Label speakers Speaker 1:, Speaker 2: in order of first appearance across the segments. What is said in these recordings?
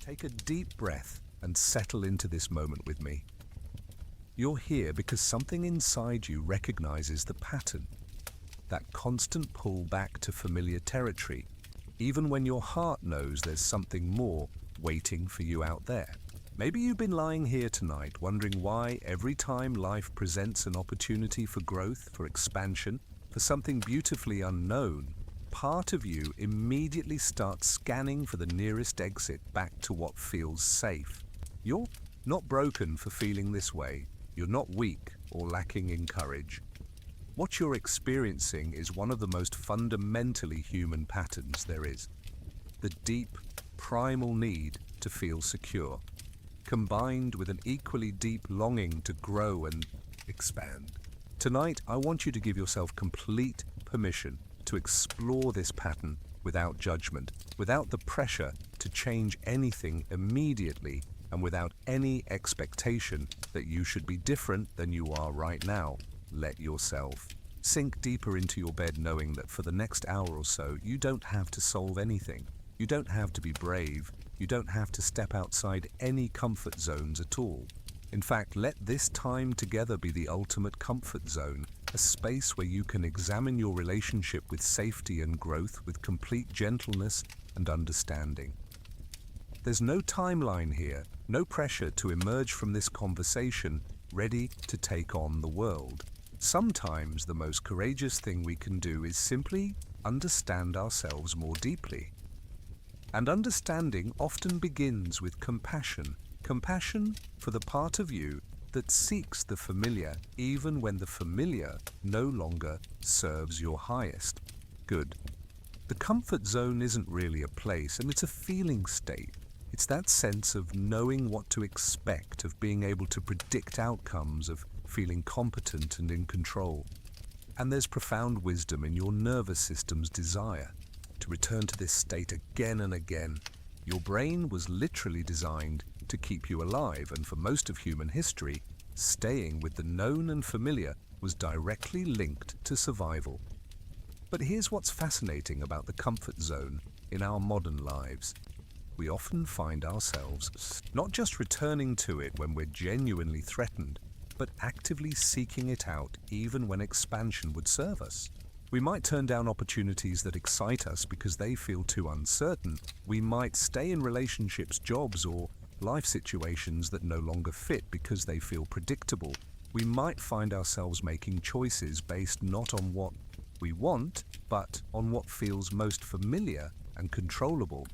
Speaker 1: Take a deep breath and settle into this moment with me. You're here because something inside you recognizes the pattern, that constant pull back to familiar territory, even when your heart knows there's something more waiting for you out there. Maybe you've been lying here tonight wondering why every time life presents an opportunity for growth, for expansion, for something beautifully unknown, part of you immediately starts scanning for the nearest exit back to what feels safe. You're not broken for feeling this way. You're not weak or lacking in courage. What you're experiencing is one of the most fundamentally human patterns there is. The deep, primal need to feel secure, combined with an equally deep longing to grow and expand. Tonight, I want you to give yourself complete permission to explore this pattern without judgment, without the pressure to change anything immediately, and without any expectation that you should be different than you are right now. Let yourself sink deeper into your bed, knowing that for the next hour or so, you don't have to solve anything. You don't have to be brave. You don't have to step outside any comfort zones at all. In fact, let this time together be the ultimate comfort zone, a space where you can examine your relationship with safety and growth with complete gentleness and understanding. There's no timeline here, no pressure to emerge from this conversation ready to take on the world. Sometimes the most courageous thing we can do is simply understand ourselves more deeply. And understanding often begins with compassion. Compassion for the part of you that seeks the familiar, even when the familiar no longer serves your highest good. The comfort zone isn't really a place, and it's a feeling state. It's that sense of knowing what to expect, of being able to predict outcomes, of feeling competent and in control. And there's profound wisdom in your nervous system's desire to return to this state again and again. Your brain was literally designed to keep you alive, and for most of human history, staying with the known and familiar was directly linked to survival. But here's what's fascinating about the comfort zone in our modern lives. We often find ourselves not just returning to it when we're genuinely threatened, but actively seeking it out even when expansion would serve us. We might turn down opportunities that excite us because they feel too uncertain. We might stay in relationships, jobs, or life situations that no longer fit because they feel predictable. We might find ourselves making choices based not on what we want, but on what feels most familiar and controllable.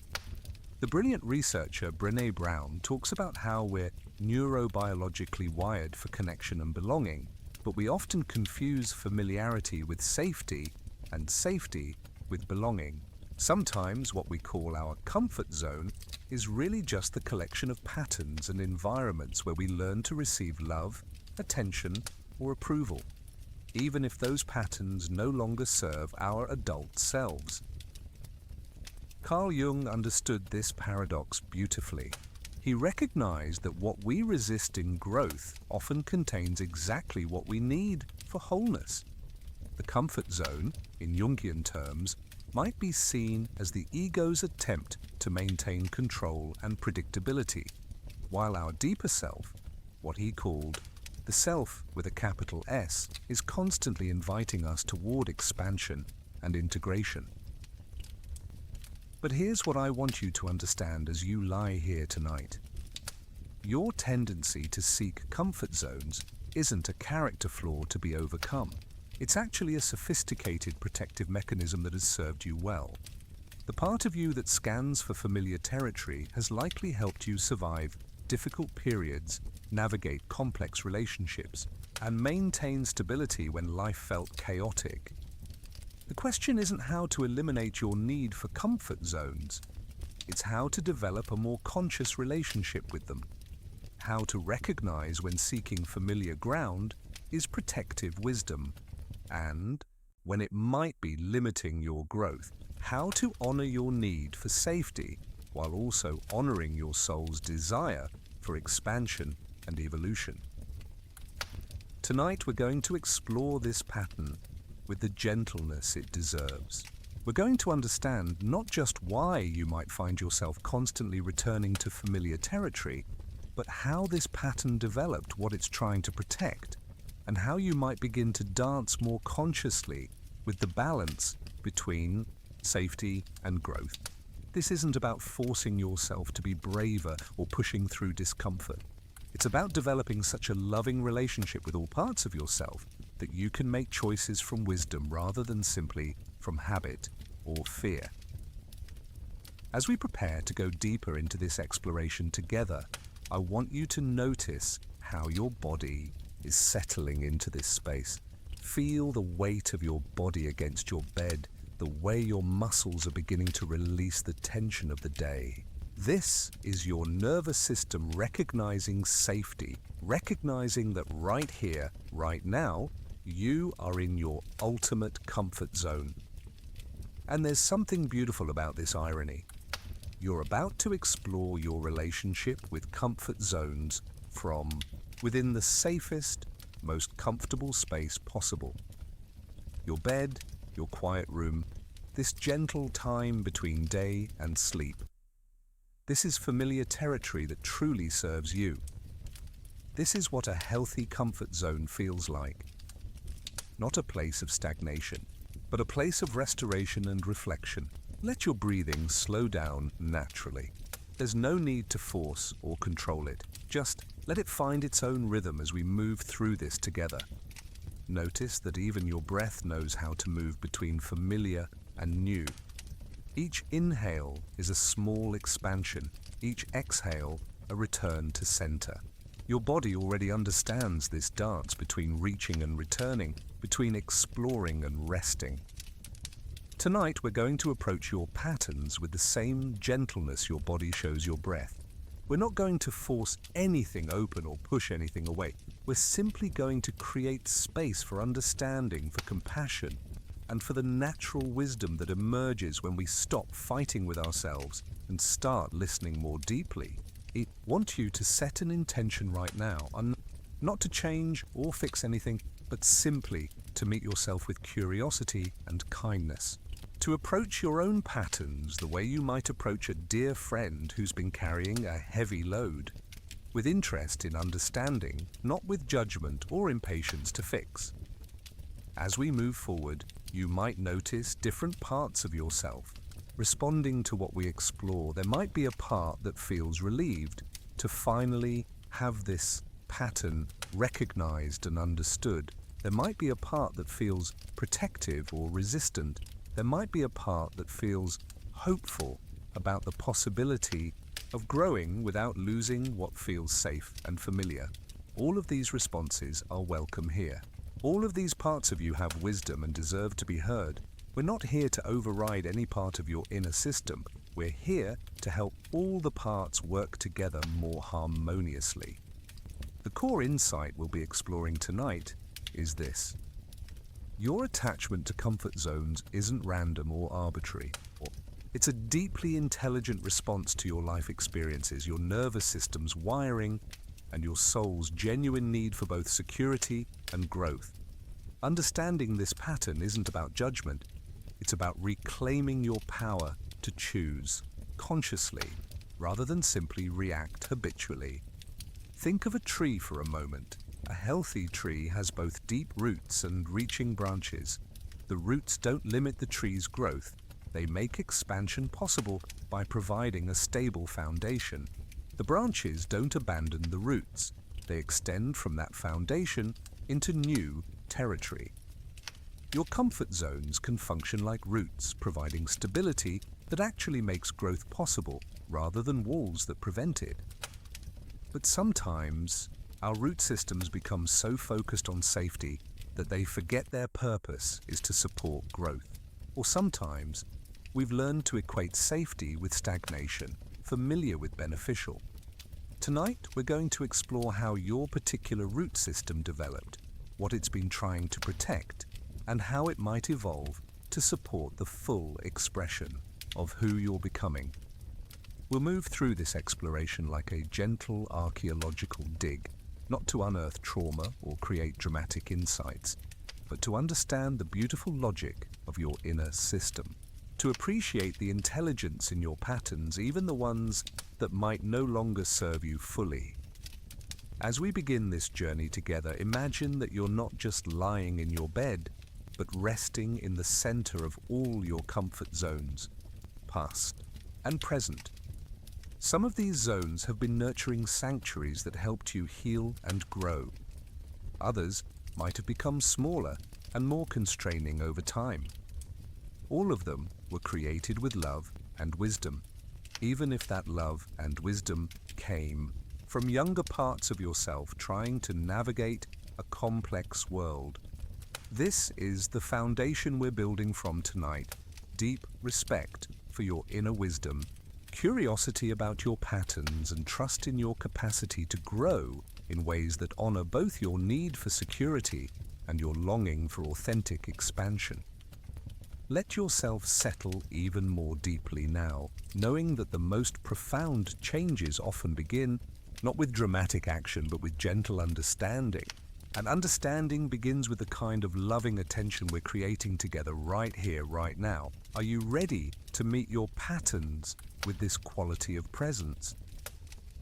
Speaker 1: The brilliant researcher Brené Brown talks about how we're neurobiologically wired for connection and belonging, but we often confuse familiarity with safety and safety with belonging. Sometimes what we call our comfort zone is really just the collection of patterns and environments where we learn to receive love, attention, or approval, even if those patterns no longer serve our adult selves. Carl Jung understood this paradox beautifully. He recognized that what we resist in growth often contains exactly what we need for wholeness. The comfort zone, in Jungian terms, might be seen as the ego's attempt to maintain control and predictability, while our deeper self, what he called the self with a capital S, is constantly inviting us toward expansion and integration. But here's what I want you to understand as you lie here tonight. Your tendency to seek comfort zones isn't a character flaw to be overcome. It's actually a sophisticated protective mechanism that has served you well. The part of you that scans for familiar territory has likely helped you survive difficult periods, navigate complex relationships, and maintain stability when life felt chaotic. The question isn't how to eliminate your need for comfort zones. It's how to develop a more conscious relationship with them. How to recognize when seeking familiar ground is protective wisdom, and when it might be limiting your growth. How to honor your need for safety while also honoring your soul's desire for expansion and evolution. Tonight we're going to explore this pattern with the gentleness it deserves. We're going to understand not just why you might find yourself constantly returning to familiar territory, but how this pattern developed, what it's trying to protect, and how you might begin to dance more consciously with the balance between safety and growth. This isn't about forcing yourself to be braver or pushing through discomfort. It's about developing such a loving relationship with all parts of yourself that you can make choices from wisdom rather than simply from habit or fear. As we prepare to go deeper into this exploration together, I want you to notice how your body is settling into this space. Feel the weight of your body against your bed, the way your muscles are beginning to release the tension of the day. This is your nervous system recognizing safety, recognizing that right here, right now, you are in your ultimate comfort zone. And there's something beautiful about this irony. You're about to explore your relationship with comfort zones from within the safest, most comfortable space possible. Your bed, your quiet room, this gentle time between day and sleep. This is familiar territory that truly serves you. This is what a healthy comfort zone feels like. Not a place of stagnation, but a place of restoration and reflection. Let your breathing slow down naturally. There's no need to force or control it. Just let it find its own rhythm as we move through this together. Notice that even your breath knows how to move between familiar and new. Each inhale is a small expansion, each exhale a return to center. Your body already understands this dance between reaching and returning, between exploring and resting. Tonight we're going to approach your patterns with the same gentleness your body shows your breath. We're not going to force anything open or push anything away. We're simply going to create space for understanding, for compassion, and for the natural wisdom that emerges when we stop fighting with ourselves and start listening more deeply. I want you to set an intention right now, not to change or fix anything, but simply to meet yourself with curiosity and kindness. To approach your own patterns the way you might approach a dear friend who's been carrying a heavy load, with interest in understanding, not with judgment or impatience to fix. As we move forward, you might notice different parts of yourself. Responding to what we explore, there might be a part that feels relieved to finally have this pattern recognized and understood. There might be a part that feels protective or resistant. There might be a part that feels hopeful about the possibility of growing without losing what feels safe and familiar. All of these responses are welcome here. All of these parts of you have wisdom and deserve to be heard. We're not here to override any part of your inner system. We're here to help all the parts work together more harmoniously. The core insight we'll be exploring tonight is this. Your attachment to comfort zones isn't random or arbitrary. It's a deeply intelligent response to your life experiences, your nervous system's wiring, and your soul's genuine need for both security and growth. Understanding this pattern isn't about judgment. It's about reclaiming your power to choose consciously rather than simply react habitually. Think of a tree for a moment. A healthy tree has both deep roots and reaching branches. The roots don't limit the tree's growth. They make expansion possible by providing a stable foundation. The branches don't abandon the roots. They extend from that foundation into new territory. Your comfort zones can function like roots, providing stability that actually makes growth possible rather than walls that prevent it. But sometimes our root systems become so focused on safety that they forget their purpose is to support growth. Or sometimes we've learned to equate safety with stagnation, familiar with beneficial. Tonight we're going to explore how your particular root system developed, what it's been trying to protect, and how it might evolve to support the full expression of who you're becoming. We'll move through this exploration like a gentle archaeological dig, not to unearth trauma or create dramatic insights, but to understand the beautiful logic of your inner system. to appreciate the intelligence in your patterns, even the ones that might no longer serve you fully. As we begin this journey together, imagine that you're not just lying in your bed, but resting in the center of all your comfort zones, past and present. Some of these zones have been nurturing sanctuaries that helped you heal and grow. Others might have become smaller and more constraining over time. All of them were created with love and wisdom, even if that love and wisdom came from younger parts of yourself trying to navigate a complex world. This is the foundation we're building from tonight: deep respect for your inner wisdom, curiosity about your patterns, and trust in your capacity to grow in ways that honor both your need for security and your longing for authentic expansion. Let yourself settle even more deeply now, knowing that the most profound changes often begin not with dramatic action, but with gentle understanding. And understanding begins with the kind of loving attention we're creating together right here, right now. Are you ready to meet your patterns with this quality of presence?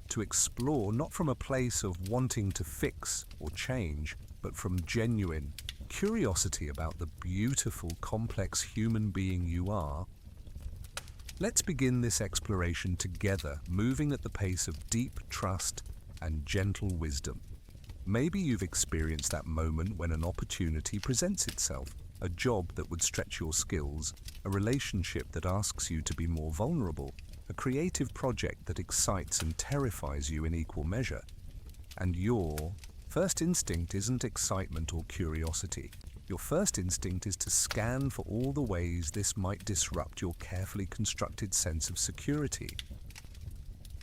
Speaker 1: To explore not from a place of wanting to fix or change, but from genuine curiosity about the beautiful, complex human being you are. Let's begin this exploration together, moving at the pace of deep trust and gentle wisdom. Maybe you've experienced that moment when an opportunity presents itself, a job that would stretch your skills, a relationship that asks you to be more vulnerable, a creative project that excites and terrifies you in equal measure. And your first instinct isn't excitement or curiosity. Your first instinct is to scan for all the ways this might disrupt your carefully constructed sense of security.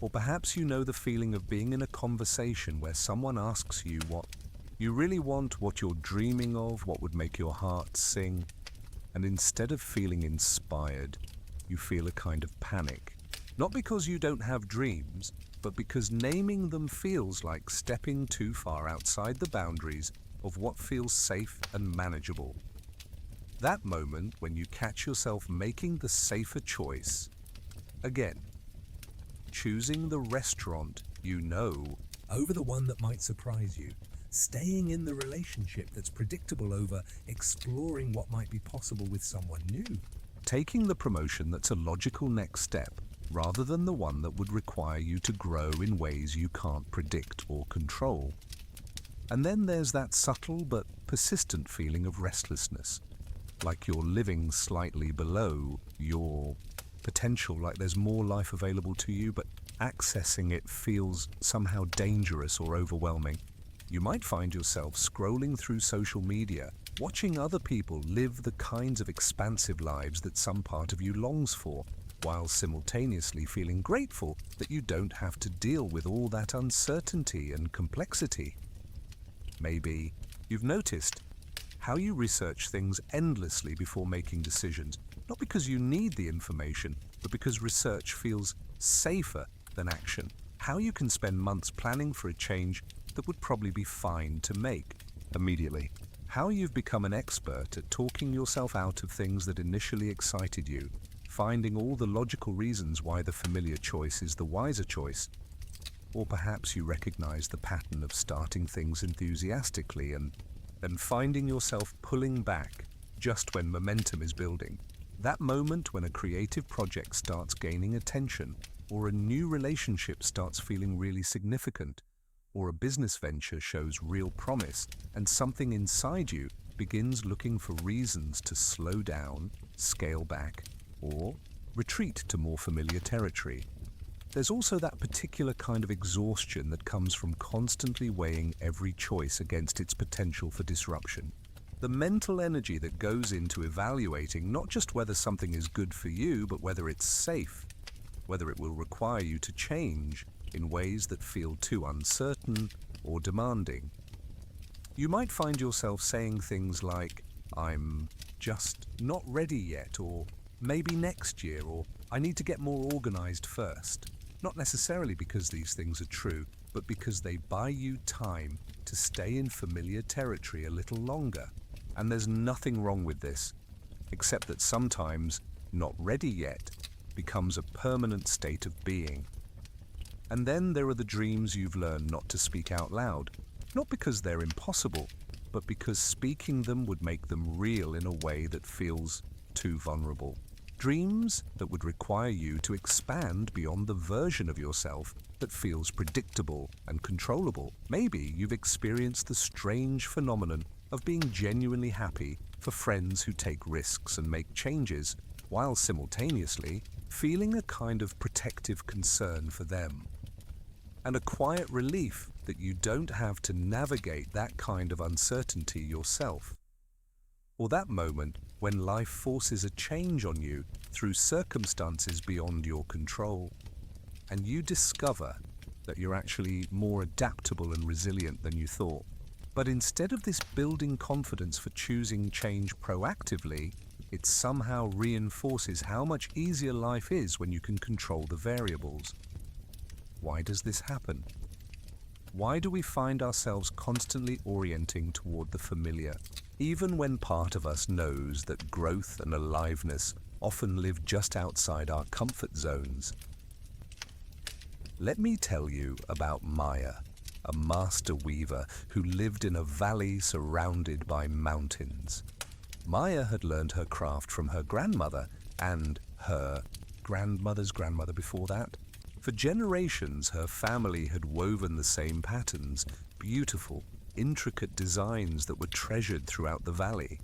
Speaker 1: Or perhaps you know the feeling of being in a conversation where someone asks you what you really want, what you're dreaming of, what would make your heart sing, and instead of feeling inspired, you feel a kind of panic. Not because you don't have dreams, but because naming them feels like stepping too far outside the boundaries of what feels safe and manageable. That moment when you catch yourself making the safer choice, again, choosing the restaurant you know over the one that might surprise you, staying in the relationship that's predictable over exploring what might be possible with someone new, taking the promotion that's a logical next step rather than the one that would require you to grow in ways you can't predict or control. And then there's that subtle but persistent feeling of restlessness, like you're living slightly below your potential, like there's more life available to you, but accessing it feels somehow dangerous or overwhelming. You might find yourself scrolling through social media, watching other people live the kinds of expansive lives that some part of you longs for, while simultaneously feeling grateful that you don't have to deal with all that uncertainty and complexity. Maybe you've noticed how you research things endlessly before making decisions, not because you need the information, but because research feels safer than action. How you can spend months planning for a change that would probably be fine to make immediately. How you've become an expert at talking yourself out of things that initially excited you, finding all the logical reasons why the familiar choice is the wiser choice. Or perhaps you recognize the pattern of starting things enthusiastically and then finding yourself pulling back just when momentum is building. That moment when a creative project starts gaining attention, or a new relationship starts feeling really significant, or a business venture shows real promise, and something inside you begins looking for reasons to slow down, scale back, or retreat to more familiar territory. There's also that particular kind of exhaustion that comes from constantly weighing every choice against its potential for disruption. The mental energy that goes into evaluating not just whether something is good for you, but whether it's safe, whether it will require you to change in ways that feel too uncertain or demanding. You might find yourself saying things like, "I'm just not ready yet," or "maybe next year," or "I need to get more organized first." Not necessarily because these things are true, but because they buy you time to stay in familiar territory a little longer. And there's nothing wrong with this, except that sometimes not ready yet, becomes a permanent state of being. And then there are the dreams you've learned not to speak out loud, not because they're impossible, but because speaking them would make them real in a way that feels too vulnerable. Dreams that would require you to expand beyond the version of yourself that feels predictable and controllable. Maybe you've experienced the strange phenomenon of being genuinely happy for friends who take risks and make changes, while simultaneously feeling a kind of protective concern for them. And a quiet relief that you don't have to navigate that kind of uncertainty yourself. Or that moment when life forces a change on you through circumstances beyond your control, and you discover that you're actually more adaptable and resilient than you thought. But instead of this building confidence for choosing change proactively, it somehow reinforces how much easier life is when you can control the variables. Why does this happen? Why do we find ourselves constantly orienting toward the familiar, even when part of us knows that growth and aliveness often live just outside our comfort zones? Let me tell you about Maya, a master weaver who lived in a valley surrounded by mountains. Maya had learned her craft from her grandmother and her grandmother's grandmother before that. For generations, her family had woven the same patterns, beautiful, intricate designs that were treasured throughout the valley.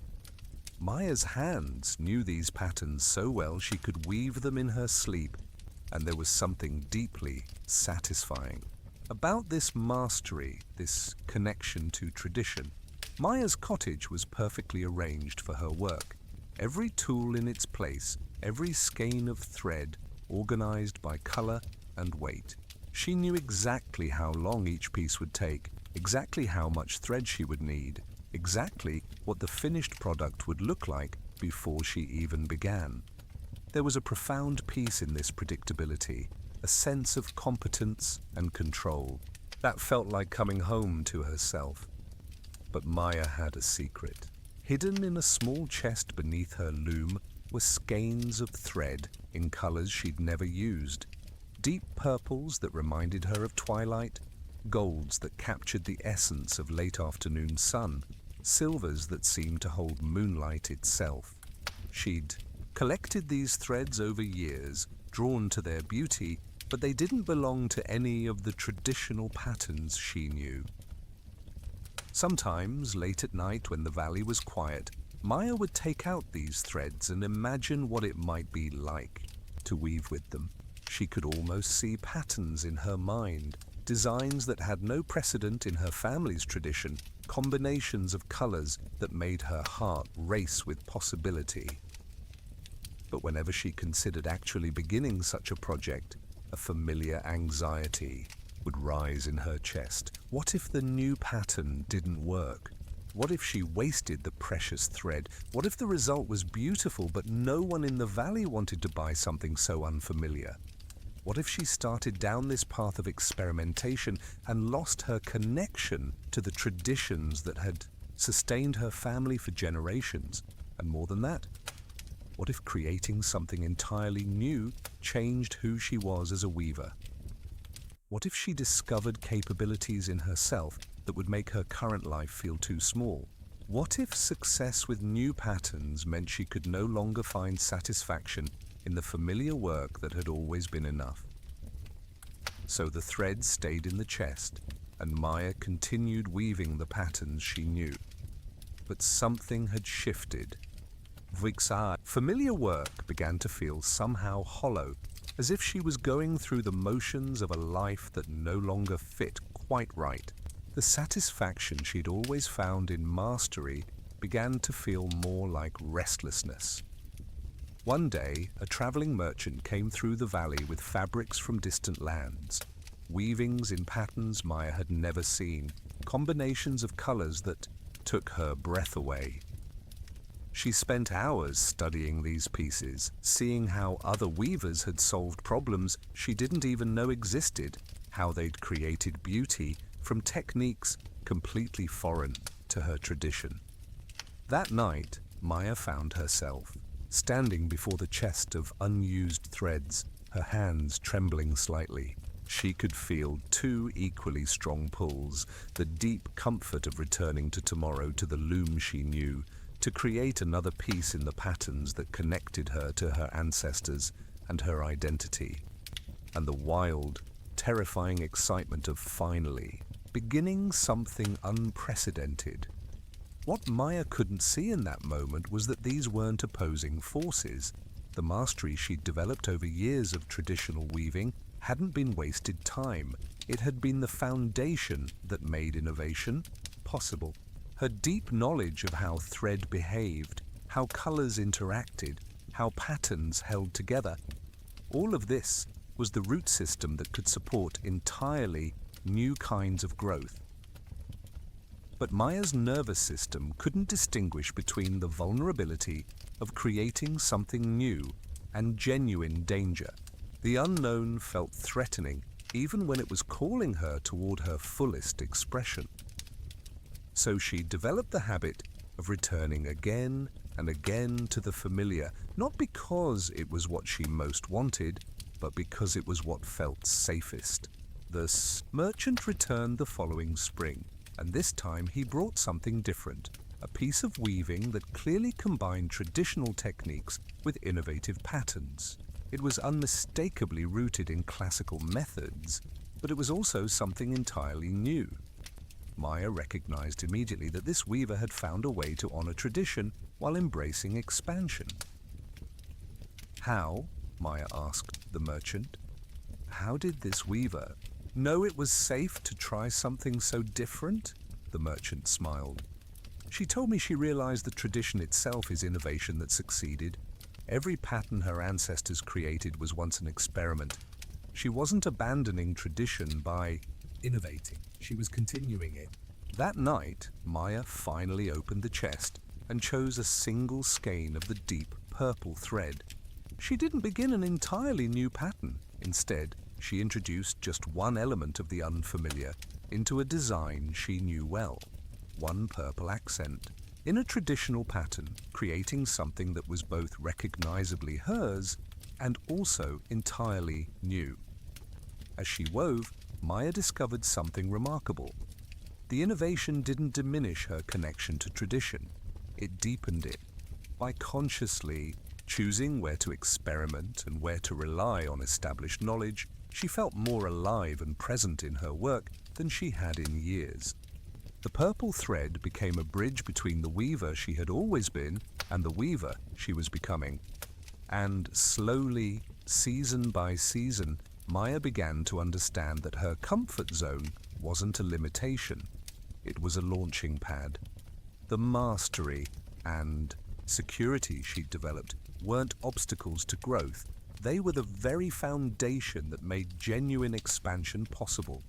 Speaker 1: Maya's hands knew these patterns so well she could weave them in her sleep, and there was something deeply satisfying about this mastery, this connection to tradition. Maya's cottage was perfectly arranged for her work. Every tool in its place, every skein of thread organized by color and weight. She knew exactly how long each piece would take, exactly how much thread she would need, exactly what the finished product would look like before she even began. There was a profound peace in this predictability, a sense of competence and control that felt like coming home to herself. But Maya had a secret. Hidden in a small chest beneath her loom were skeins of thread in colors she'd never used. Deep purples that reminded her of twilight, golds that captured the essence of late afternoon sun, silvers that seemed to hold moonlight itself. She'd collected these threads over years, drawn to their beauty, but they didn't belong to any of the traditional patterns she knew. Sometimes, late at night when the valley was quiet, Maya would take out these threads and imagine what it might be like to weave with them. She could almost see patterns in her mind, designs that had no precedent in her family's tradition, combinations of colors that made her heart race with possibility. But whenever she considered actually beginning such a project, a familiar anxiety would rise in her chest. What if the new pattern didn't work? What if she wasted the precious thread? What if the result was beautiful, but no one in the valley wanted to buy something so unfamiliar? What if she started down this path of experimentation and lost her connection to the traditions that had sustained her family for generations? And more than that, what if creating something entirely new changed who she was as a weaver? What if she discovered capabilities in herself that would make her current life feel too small? What if success with new patterns meant she could no longer find satisfaction in the familiar work that had always been enough? So the thread stayed in the chest, and Maya continued weaving the patterns she knew. But something had shifted. Familiar work began to feel somehow hollow, as if she was going through the motions of a life that no longer fit quite right. The satisfaction she'd always found in mastery began to feel more like restlessness. One day, a traveling merchant came through the valley with fabrics from distant lands, weavings in patterns Maya had never seen, combinations of colors that took her breath away. She spent hours studying these pieces, seeing how other weavers had solved problems she didn't even know existed, how they'd created beauty from techniques completely foreign to her tradition. That night, Maya found herself Standing before the chest of unused threads, her hands trembling slightly, she could feel two equally strong pulls, the deep comfort of returning to tomorrow, to the loom she knew, to create another piece in the patterns that connected her to her ancestors and her identity, and the wild, terrifying excitement of finally beginning something unprecedented. What Maya couldn't see in that moment was that these weren't opposing forces. The mastery she'd developed over years of traditional weaving hadn't been wasted time. It had been the foundation that made innovation possible. Her deep knowledge of how thread behaved, how colors interacted, how patterns held together, all of this was the root system that could support entirely new kinds of growth. But Maya's nervous system couldn't distinguish between the vulnerability of creating something new and genuine danger. The unknown felt threatening, even when it was calling her toward her fullest expression. So she developed the habit of returning again and again to the familiar, not because it was what she most wanted, but because it was what felt safest. The merchant returned the following spring, and this time he brought something different, a piece of weaving that clearly combined traditional techniques with innovative patterns. It was unmistakably rooted in classical methods, but it was also something entirely new. Maya recognized immediately that this weaver had found a way to honor tradition while embracing expansion. How? Maya asked the merchant. How did this weaver know it was safe to try something so different? The merchant smiled. She told me she realized that tradition itself is innovation that succeeded. Every pattern her ancestors created was once an experiment. She wasn't abandoning tradition by innovating. She was continuing it. That night, Maya finally opened the chest and chose a single skein of the deep purple thread. She didn't begin an entirely new pattern. Instead, she introduced just one element of the unfamiliar into a design she knew well, one purple accent, in a traditional pattern, creating something that was both recognizably hers and also entirely new. As she wove, Maya discovered something remarkable. The innovation didn't diminish her connection to tradition, it deepened it. By consciously choosing where to experiment and where to rely on established knowledge, she felt more alive and present in her work than she had in years. The purple thread became a bridge between the weaver she had always been and the weaver she was becoming. And slowly, season by season, Maya began to understand that her comfort zone wasn't a limitation. It was a launching pad. The mastery and security she'd developed weren't obstacles to growth. They were the very foundation that made genuine expansion possible.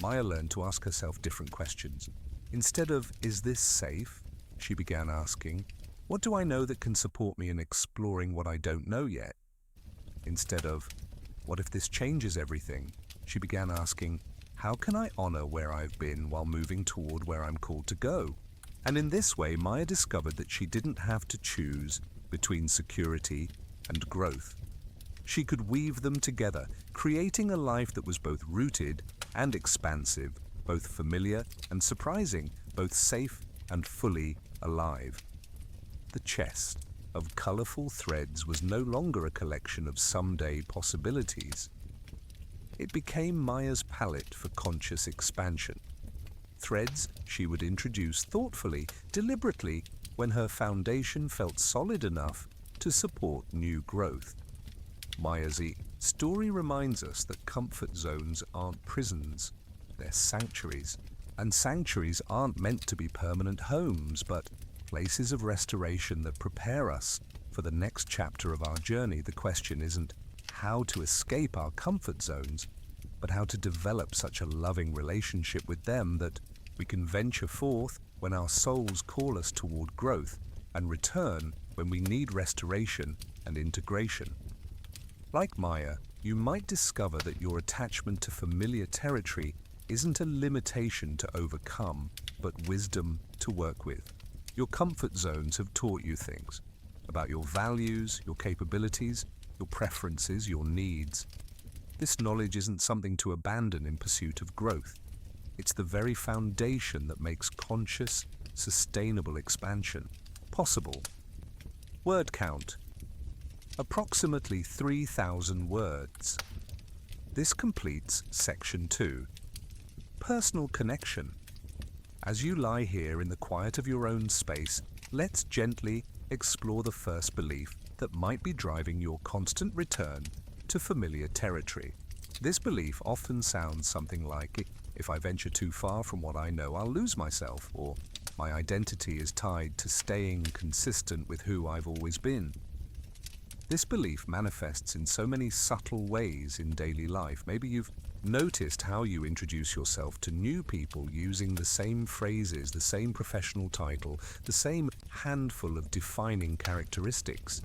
Speaker 1: Maya learned to ask herself different questions. Instead of, "Is this safe?" she began asking, "What do I know that can support me in exploring what I don't know yet?" Instead of, "What if this changes everything?" she began asking, "How can I honor where I've been while moving toward where I'm called to go?" And in this way, Maya discovered that she didn't have to choose between security and growth. She could weave them together, creating a life that was both rooted and expansive, both familiar and surprising, both safe and fully alive. The chest of colorful threads was no longer a collection of someday possibilities. It became Maya's palette for conscious expansion. Threads she would introduce thoughtfully, deliberately, when her foundation felt solid enough to support new growth. Maya's story reminds us that comfort zones aren't prisons, they're sanctuaries. And sanctuaries aren't meant to be permanent homes, but places of restoration that prepare us for the next chapter of our journey. The question isn't how to escape our comfort zones, but how to develop such a loving relationship with them that we can venture forth when our souls call us toward growth and return when we need restoration and integration. Like Maya, you might discover that your attachment to familiar territory isn't a limitation to overcome, but wisdom to work with. Your comfort zones have taught you things. about your values, your capabilities, your preferences, your needs. This knowledge isn't something to abandon in pursuit of growth. It's the very foundation that makes conscious, sustainable expansion possible. Word count: approximately 3,000 words. This completes section 2. Personal connection. As you lie here in the quiet of your own space, let's gently explore the first belief that might be driving your constant return to familiar territory. This belief often sounds something like, if I venture too far from what I know, I'll lose myself, or my identity is tied to staying consistent with who I've always been. This belief manifests in so many subtle ways in daily life. Maybe you've noticed how you introduce yourself to new people using the same phrases, the same professional title, the same handful of defining characteristics.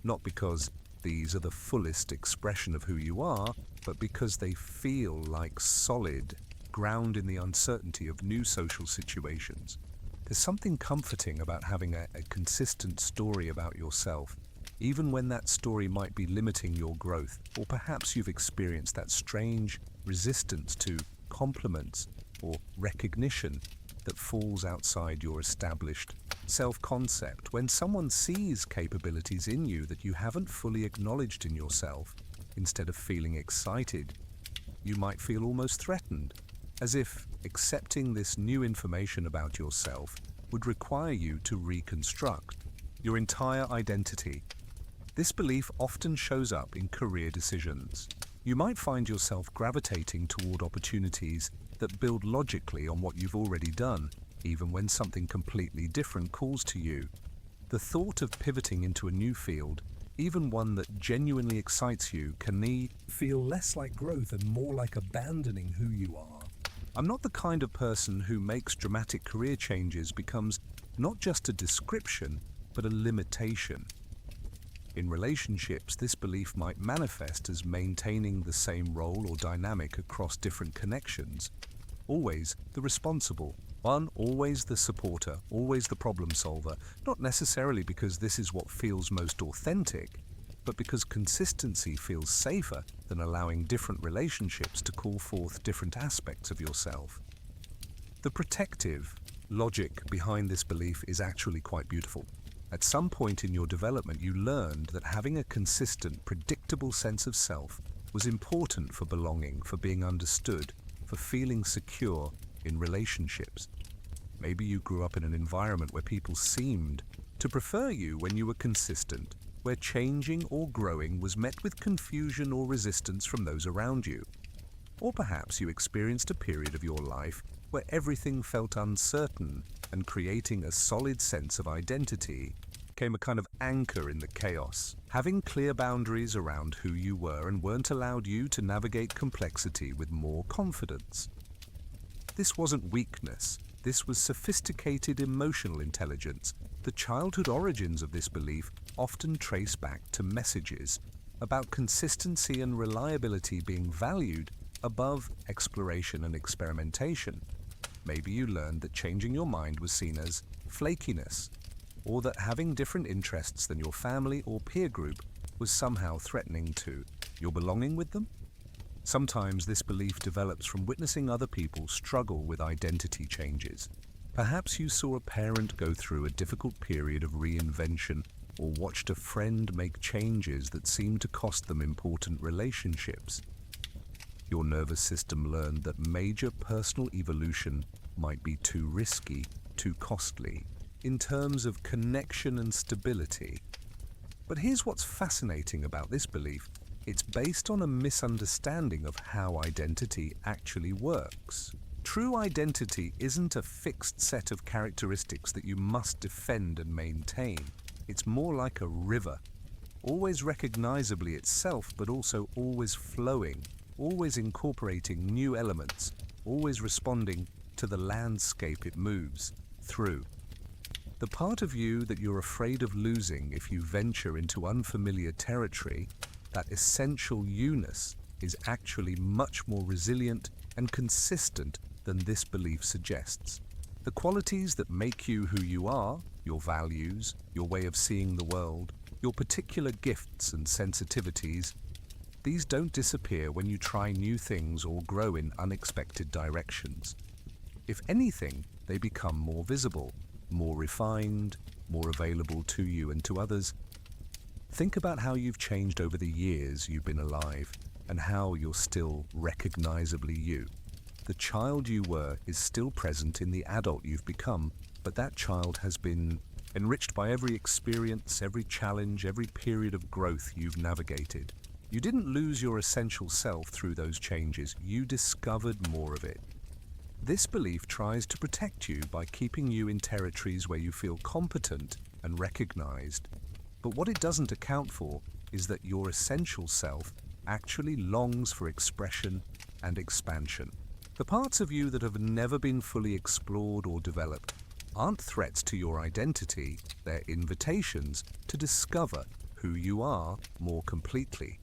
Speaker 1: Not because these are the fullest expression of who you are, but because they feel like solid ground in the uncertainty of new social situations. There's something comforting about having a consistent story about yourself, even when that story might be limiting your growth, or perhaps you've experienced that strange resistance to compliments or recognition that falls outside your established self-concept. When someone sees capabilities in you that you haven't fully acknowledged in yourself, instead of feeling excited, you might feel almost threatened, as if accepting this new information about yourself would require you to reconstruct your entire identity. This belief often shows up in career decisions. You might find yourself gravitating toward opportunities that build logically on what you've already done, even when something completely different calls to you. The thought of pivoting into a new field, even one that genuinely excites you, can feel less like growth and more like abandoning who you are. I'm not the kind of person who makes dramatic career changes becomes not just a description, but a limitation. In relationships, this belief might manifest as maintaining the same role or dynamic across different connections. Always the responsible one, always the supporter, always the problem solver, not necessarily because this is what feels most authentic, but because consistency feels safer than allowing different relationships to call forth different aspects of yourself. The protective logic behind this belief is actually quite beautiful. At some point in your development, you learned that having a consistent, predictable sense of self was important for belonging, for being understood, for feeling secure in relationships. Maybe you grew up in an environment where people seemed to prefer you when you were consistent, where changing or growing was met with confusion or resistance from those around you. Or perhaps you experienced a period of your life where everything felt uncertain, and creating a solid sense of identity became a kind of anchor in the chaos. Having clear boundaries around who you were and weren't allowed you to navigate complexity with more confidence. This wasn't weakness. This was sophisticated emotional intelligence. The childhood origins of this belief often trace back to messages about consistency and reliability being valued above exploration and experimentation. Maybe you learned that changing your mind was seen as flakiness, or that having different interests than your family or peer group was somehow threatening to your belonging with them. Sometimes this belief develops from witnessing other people struggle with identity changes. Perhaps you saw a parent go through a difficult period of reinvention, or watched a friend make changes that seemed to cost them important relationships. Your nervous system learned that major personal evolution might be too risky, too costly, in terms of connection and stability. But here's what's fascinating about this belief. It's based on a misunderstanding of how identity actually works. True identity isn't a fixed set of characteristics that you must defend and maintain. It's more like a river, always recognizably itself, but also always flowing, always incorporating new elements, always responding to the landscape it moves through. The part of you that you're afraid of losing if you venture into unfamiliar territory, that essential you-ness, is actually much more resilient and consistent than this belief suggests. The qualities that make you who you are, your values, your way of seeing the world, your particular gifts and sensitivities, these don't disappear when you try new things or grow in unexpected directions. If anything, they become more visible, more refined, more available to you and to others. Think about how you've changed over the years you've been alive and how you're still recognizably you. The child you were is still present in the adult you've become, but that child has been enriched by every experience, every challenge, every period of growth you've navigated. You didn't lose your essential self through those changes, you discovered more of it. This belief tries to protect you by keeping you in territories where you feel competent and recognized. But what it doesn't account for is that your essential self actually longs for expression and expansion. The parts of you that have never been fully explored or developed aren't threats to your identity, they're invitations to discover who you are more completely.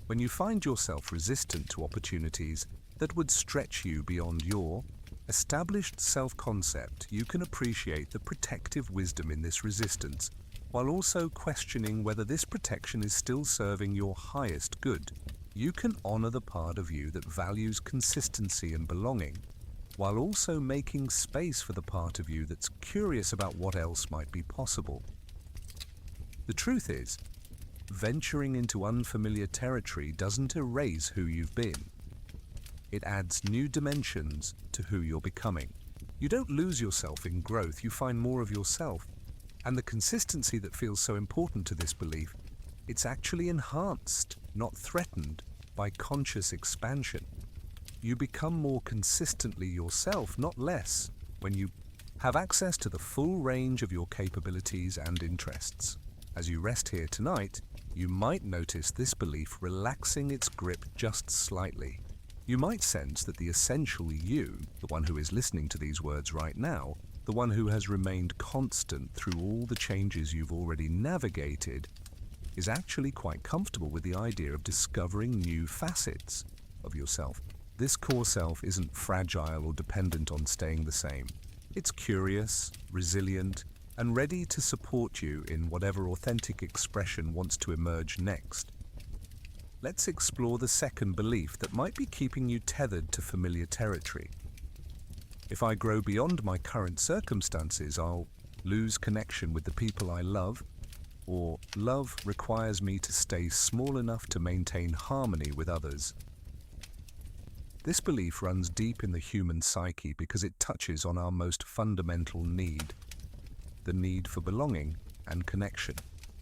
Speaker 1: When you find yourself resistant to opportunities that would stretch you beyond your established self-concept, you can appreciate the protective wisdom in this resistance, while also questioning whether this protection is still serving your highest good. You can honor the part of you that values consistency and belonging, while also making space for the part of you that's curious about what else might be possible. The truth is, venturing into unfamiliar territory doesn't erase who you've been. It adds new dimensions to who you're becoming. You don't lose yourself in growth, you find more of yourself. And the consistency that feels so important to this belief, it's actually enhanced, not threatened, by conscious expansion. You become more consistently yourself, not less, when you have access to the full range of your capabilities and interests. As you rest here tonight, you might notice this belief relaxing its grip just slightly. You might sense that the essential you, the one who is listening to these words right now, the one who has remained constant through all the changes you've already navigated, is actually quite comfortable with the idea of discovering new facets of yourself. This core self isn't fragile or dependent on staying the same. It's curious, resilient, and ready to support you in whatever authentic expression wants to emerge next. Let's explore the second belief that might be keeping you tethered to familiar territory. If I grow beyond my current circumstances, I'll lose connection with the people I love, or love requires me to stay small enough to maintain harmony with others. This belief runs deep in the human psyche because it touches on our most fundamental need, the need for belonging and connection.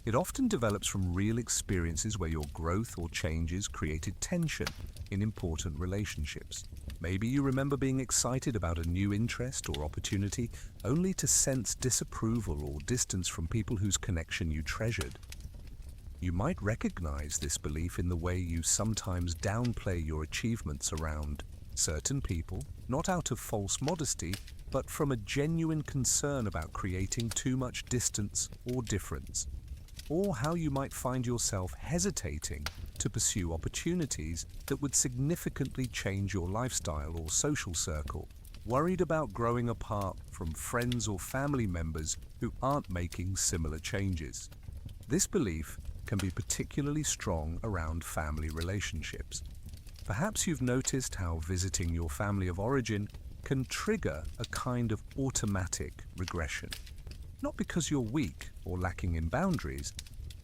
Speaker 1: It often develops from real experiences where your growth or changes created tension in important relationships. Maybe you remember being excited about a new interest or opportunity only to sense disapproval or distance from people whose connection you treasured. You might recognize this belief in the way you sometimes downplay your achievements around certain people, not out of false modesty, but from a genuine concern about creating too much distance or difference. Or how you might find yourself hesitating to pursue opportunities that would significantly change your lifestyle or social circle, worried about growing apart from friends or family members who aren't making similar changes. This belief can be particularly strong around family relationships. Perhaps you've noticed how visiting your family of origin can trigger a kind of automatic regression. Not because you're weak or lacking in boundaries,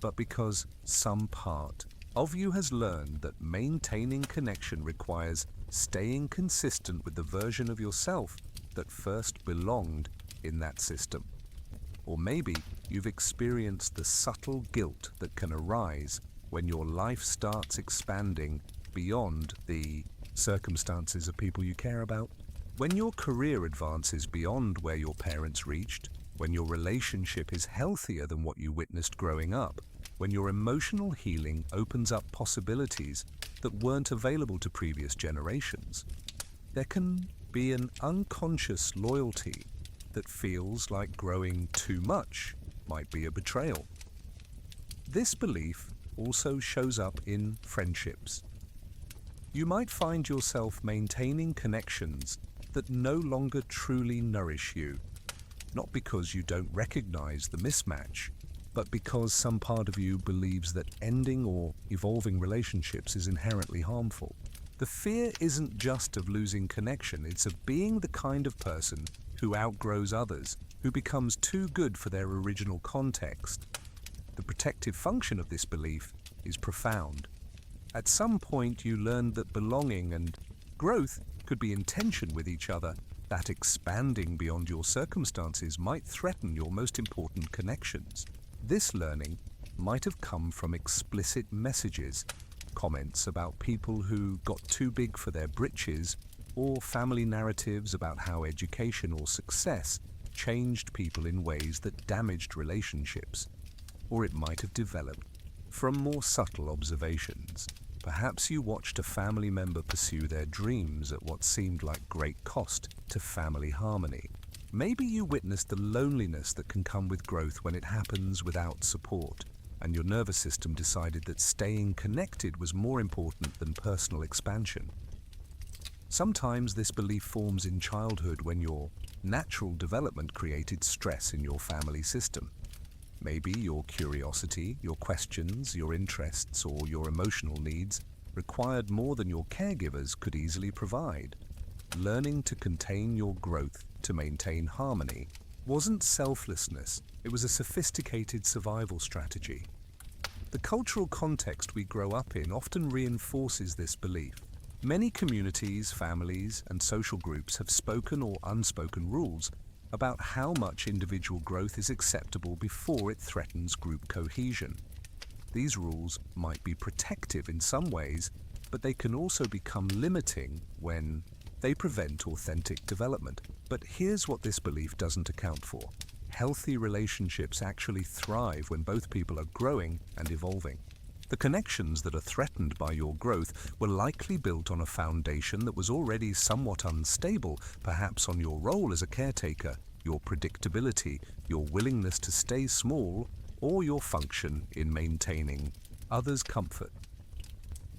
Speaker 1: but because some part of you has learned that maintaining connection requires staying consistent with the version of yourself that first belonged in that system. Or maybe you've experienced the subtle guilt that can arise when your life starts expanding beyond the circumstances of people you care about. When your career advances beyond where your parents reached, when your relationship is healthier than what you witnessed growing up, when your emotional healing opens up possibilities that weren't available to previous generations, there can be an unconscious loyalty that feels like growing too much might be a betrayal. This belief also shows up in friendships. You might find yourself maintaining connections that no longer truly nourish you, not because you don't recognize the mismatch, but because some part of you believes that ending or evolving relationships is inherently harmful. The fear isn't just of losing connection, it's of being the kind of person who outgrows others, who becomes too good for their original context. The protective function of this belief is profound. At some point you learned that belonging and growth could be in tension with each other, that expanding beyond your circumstances might threaten your most important connections. This learning might have come from explicit messages, comments about people who got too big for their britches, or family narratives about how education or success changed people in ways that damaged relationships. Or it might have developed from more subtle observations. Perhaps you watched a family member pursue their dreams at what seemed like great cost to family harmony. Maybe you witnessed the loneliness that can come with growth when it happens without support, and your nervous system decided that staying connected was more important than personal expansion. Sometimes this belief forms in childhood when your natural development created stress in your family system. Maybe your curiosity, your questions, your interests, or your emotional needs required more than your caregivers could easily provide. Learning to contain your growth to maintain harmony wasn't selflessness, it was a sophisticated survival strategy. The cultural context we grow up in often reinforces this belief. Many communities, families, and social groups have spoken or unspoken rules about how much individual growth is acceptable before it threatens group cohesion. These rules might be protective in some ways, but they can also become limiting when they prevent authentic development. But here's what this belief doesn't account for. Healthy relationships actually thrive when both people are growing and evolving. The connections that are threatened by your growth were likely built on a foundation that was already somewhat unstable, perhaps on your role as a caretaker, your predictability, your willingness to stay small, or your function in maintaining others' comfort.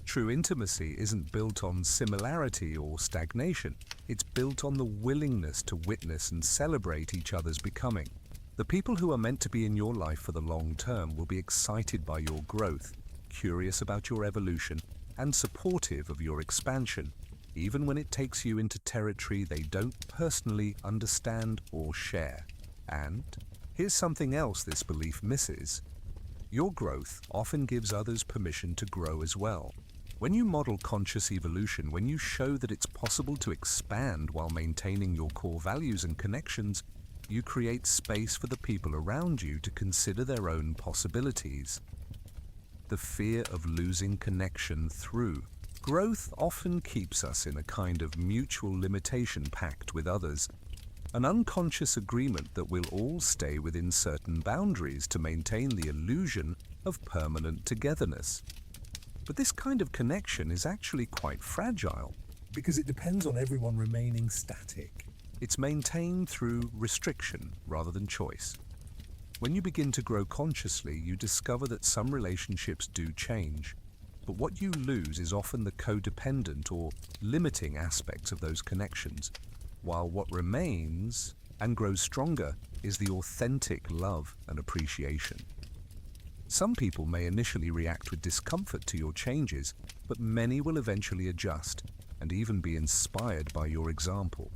Speaker 1: True intimacy isn't built on similarity or stagnation. It's built on the willingness to witness and celebrate each other's becoming. The people who are meant to be in your life for the long term will be excited by your growth, curious about your evolution, and supportive of your expansion, even when it takes you into territory they don't personally understand or share. And here's something else this belief misses. Your growth often gives others permission to grow as well. When you model conscious evolution, when you show that it's possible to expand while maintaining your core values and connections, you create space for the people around you to consider their own possibilities. The fear of losing connection through growth often keeps us in a kind of mutual limitation pact with others, an unconscious agreement that we'll all stay within certain boundaries to maintain the illusion of permanent togetherness. But this kind of connection is actually quite fragile because it depends on everyone remaining static. It's maintained through restriction rather than choice. When you begin to grow consciously, you discover that some relationships do change, but what you lose is often the codependent or limiting aspects of those connections, while what remains and grows stronger is the authentic love and appreciation. Some people may initially react with discomfort to your changes, but many will eventually adjust and even be inspired by your example.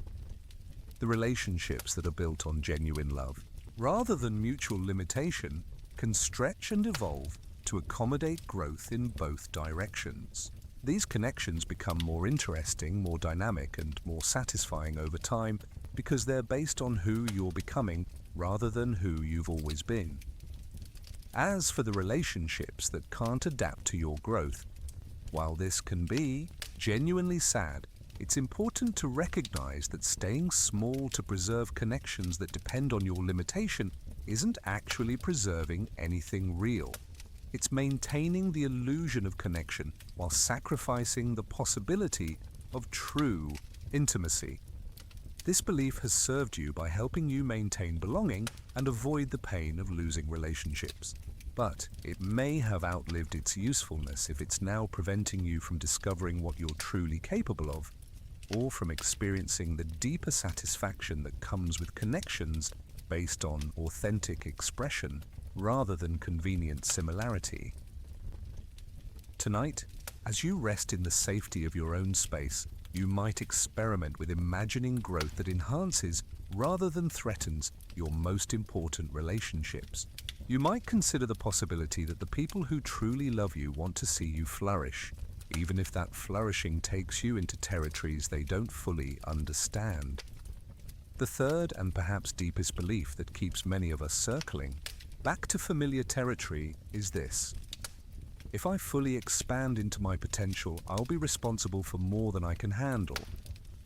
Speaker 1: The relationships that are built on genuine love, rather than mutual limitation, can stretch and evolve to accommodate growth in both directions. These connections become more interesting, more dynamic, and more satisfying over time because they're based on who you're becoming rather than who you've always been. As for the relationships that can't adapt to your growth, while this can be genuinely sad, it's important to recognize that staying small to preserve connections that depend on your limitation isn't actually preserving anything real. It's maintaining the illusion of connection while sacrificing the possibility of true intimacy. This belief has served you by helping you maintain belonging and avoid the pain of losing relationships. But it may have outlived its usefulness if it's now preventing you from discovering what you're truly capable of. or from experiencing the deeper satisfaction that comes with connections based on authentic expression rather than convenient similarity. Tonight, as you rest in the safety of your own space, you might experiment with imagining growth that enhances rather than threatens your most important relationships. You might consider the possibility that the people who truly love you want to see you flourish, even if that flourishing takes you into territories they don't fully understand. The third and perhaps deepest belief that keeps many of us circling back to familiar territory is this: if I fully expand into my potential, I'll be responsible for more than I can handle.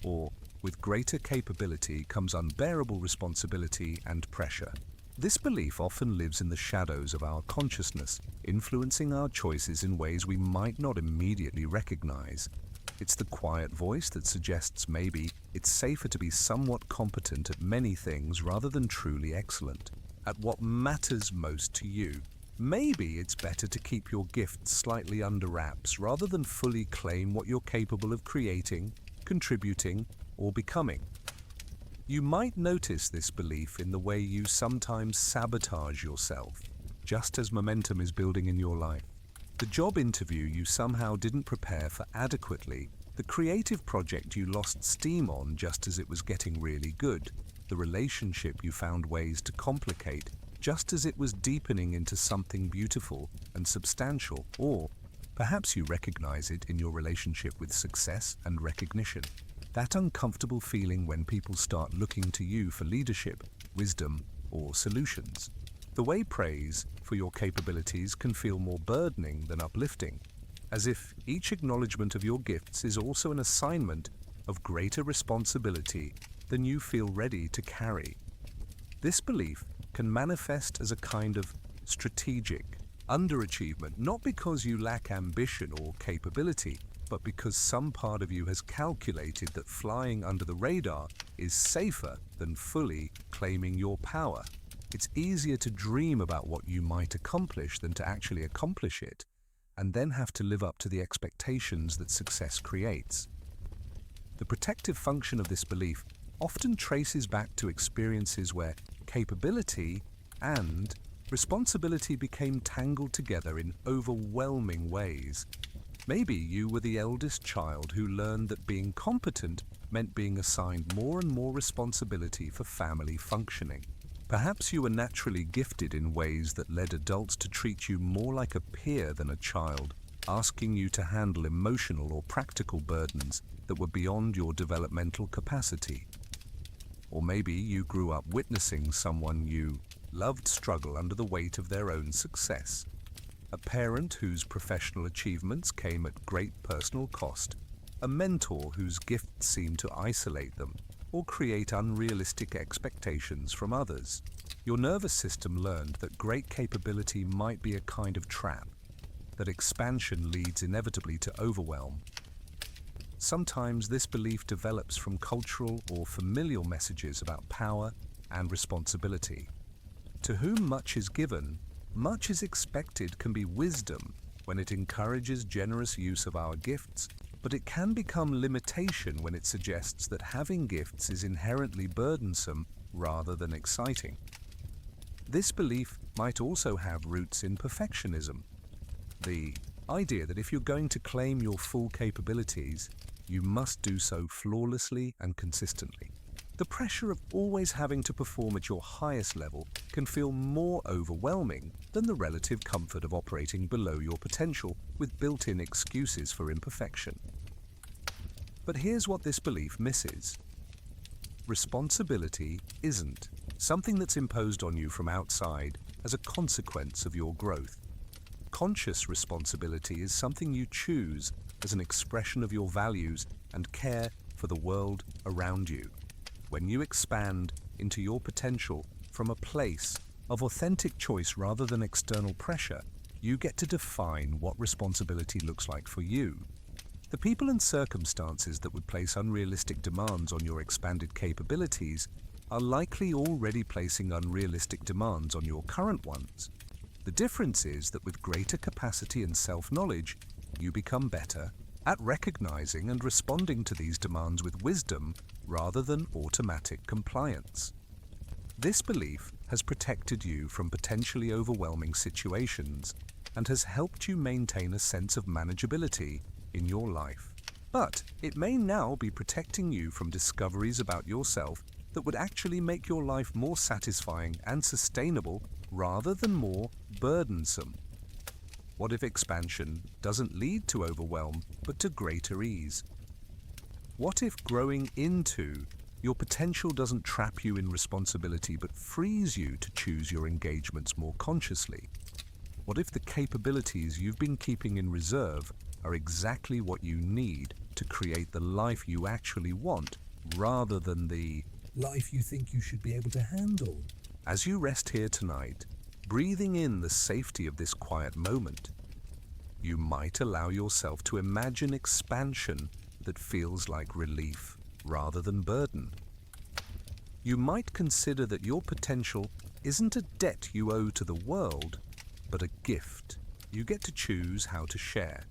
Speaker 1: Or, with greater capability comes unbearable responsibility and pressure. This belief often lives in the shadows of our consciousness, influencing our choices in ways we might not immediately recognize. It's the quiet voice that suggests maybe it's safer to be somewhat competent at many things rather than truly excellent at what matters most to you. Maybe it's better to keep your gifts slightly under wraps rather than fully claim what you're capable of creating, contributing, or becoming. You might notice this belief in the way you sometimes sabotage yourself, just as momentum is building in your life. The job interview you somehow didn't prepare for adequately, the creative project you lost steam on just as it was getting really good, the relationship you found ways to complicate just as it was deepening into something beautiful and substantial, or perhaps you recognize it in your relationship with success and recognition. That uncomfortable feeling when people start looking to you for leadership, wisdom, or solutions. The way praise for your capabilities can feel more burdening than uplifting, as if each acknowledgement of your gifts is also an assignment of greater responsibility than you feel ready to carry. This belief can manifest as a kind of strategic underachievement, not because you lack ambition or capability, but because some part of you has calculated that flying under the radar is safer than fully claiming your power. It's easier to dream about what you might accomplish than to actually accomplish it, and then have to live up to the expectations that success creates. The protective function of this belief often traces back to experiences where capability and responsibility became tangled together in overwhelming ways. Maybe you were the eldest child who learned that being competent meant being assigned more and more responsibility for family functioning. Perhaps you were naturally gifted in ways that led adults to treat you more like a peer than a child, asking you to handle emotional or practical burdens that were beyond your developmental capacity. Or maybe you grew up witnessing someone you loved struggle under the weight of their own success. A parent whose professional achievements came at great personal cost, a mentor whose gifts seemed to isolate them or create unrealistic expectations from others. Your nervous system learned that great capability might be a kind of trap, that expansion leads inevitably to overwhelm. Sometimes this belief develops from cultural or familial messages about power and responsibility. To whom much is given, much is expected can be wisdom when it encourages generous use of our gifts, but it can become limitation when it suggests that having gifts is inherently burdensome rather than exciting. This belief might also have roots in perfectionism. The idea that if you're going to claim your full capabilities, you must do so flawlessly and consistently. The pressure of always having to perform at your highest level can feel more overwhelming than the relative comfort of operating below your potential with built-in excuses for imperfection. But here's what this belief misses. Responsibility isn't something that's imposed on you from outside as a consequence of your growth. Conscious responsibility is something you choose as an expression of your values and care for the world around you. When you expand into your potential from a place of authentic choice rather than external pressure, you get to define what responsibility looks like for you. The people and circumstances that would place unrealistic demands on your expanded capabilities are likely already placing unrealistic demands on your current ones. The difference is that with greater capacity and self-knowledge, you become better at recognizing and responding to these demands with wisdom rather than automatic compliance. This belief has protected you from potentially overwhelming situations and has helped you maintain a sense of manageability in your life. But it may now be protecting you from discoveries about yourself that would actually make your life more satisfying and sustainable rather than more burdensome. What if expansion doesn't lead to overwhelm, but to greater ease? What if growing into your potential doesn't trap you in responsibility, but frees you to choose your engagements more consciously? What if the capabilities you've been keeping in reserve are exactly what you need to create the life you actually want, rather than the life you think you should be able to handle? As you rest here tonight, breathing in the safety of this quiet moment, you might allow yourself to imagine expansion that feels like relief rather than burden. You might consider that your potential isn't a debt you owe to the world, but a gift you get to choose how to share.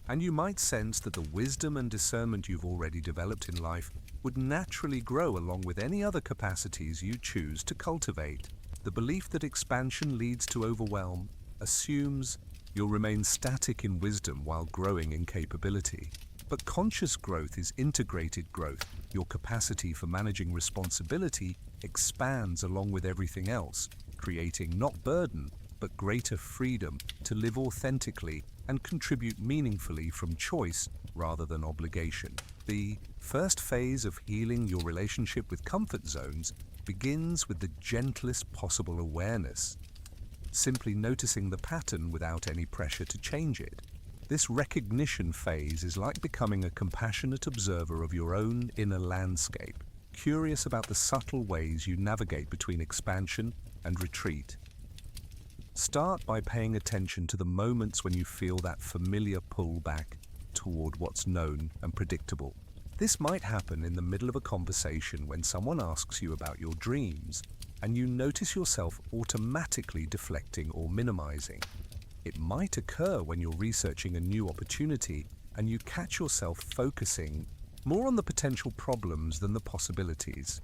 Speaker 1: And you might sense that the wisdom and discernment you've already developed in life would naturally grow along with any other capacities you choose to cultivate. The belief that expansion leads to overwhelm assumes you'll remain static in wisdom while growing in capability. But conscious growth is integrated growth. Your capacity for managing responsibility expands along with everything else, creating not burden, but greater freedom to live authentically and contribute meaningfully from choice rather than obligation. The first phase of healing your relationship with comfort zones begins with the gentlest possible awareness, simply noticing the pattern without any pressure to change it. This recognition phase is like becoming a compassionate observer of your own inner landscape, curious about the subtle ways you navigate between expansion and retreat. Start by paying attention to the moments when you feel that familiar pull back toward what's known and predictable. This might happen in the middle of a conversation when someone asks you about your dreams, and you notice yourself automatically deflecting or minimizing. It might occur when you're researching a new opportunity and you catch yourself focusing more on the potential problems than the possibilities.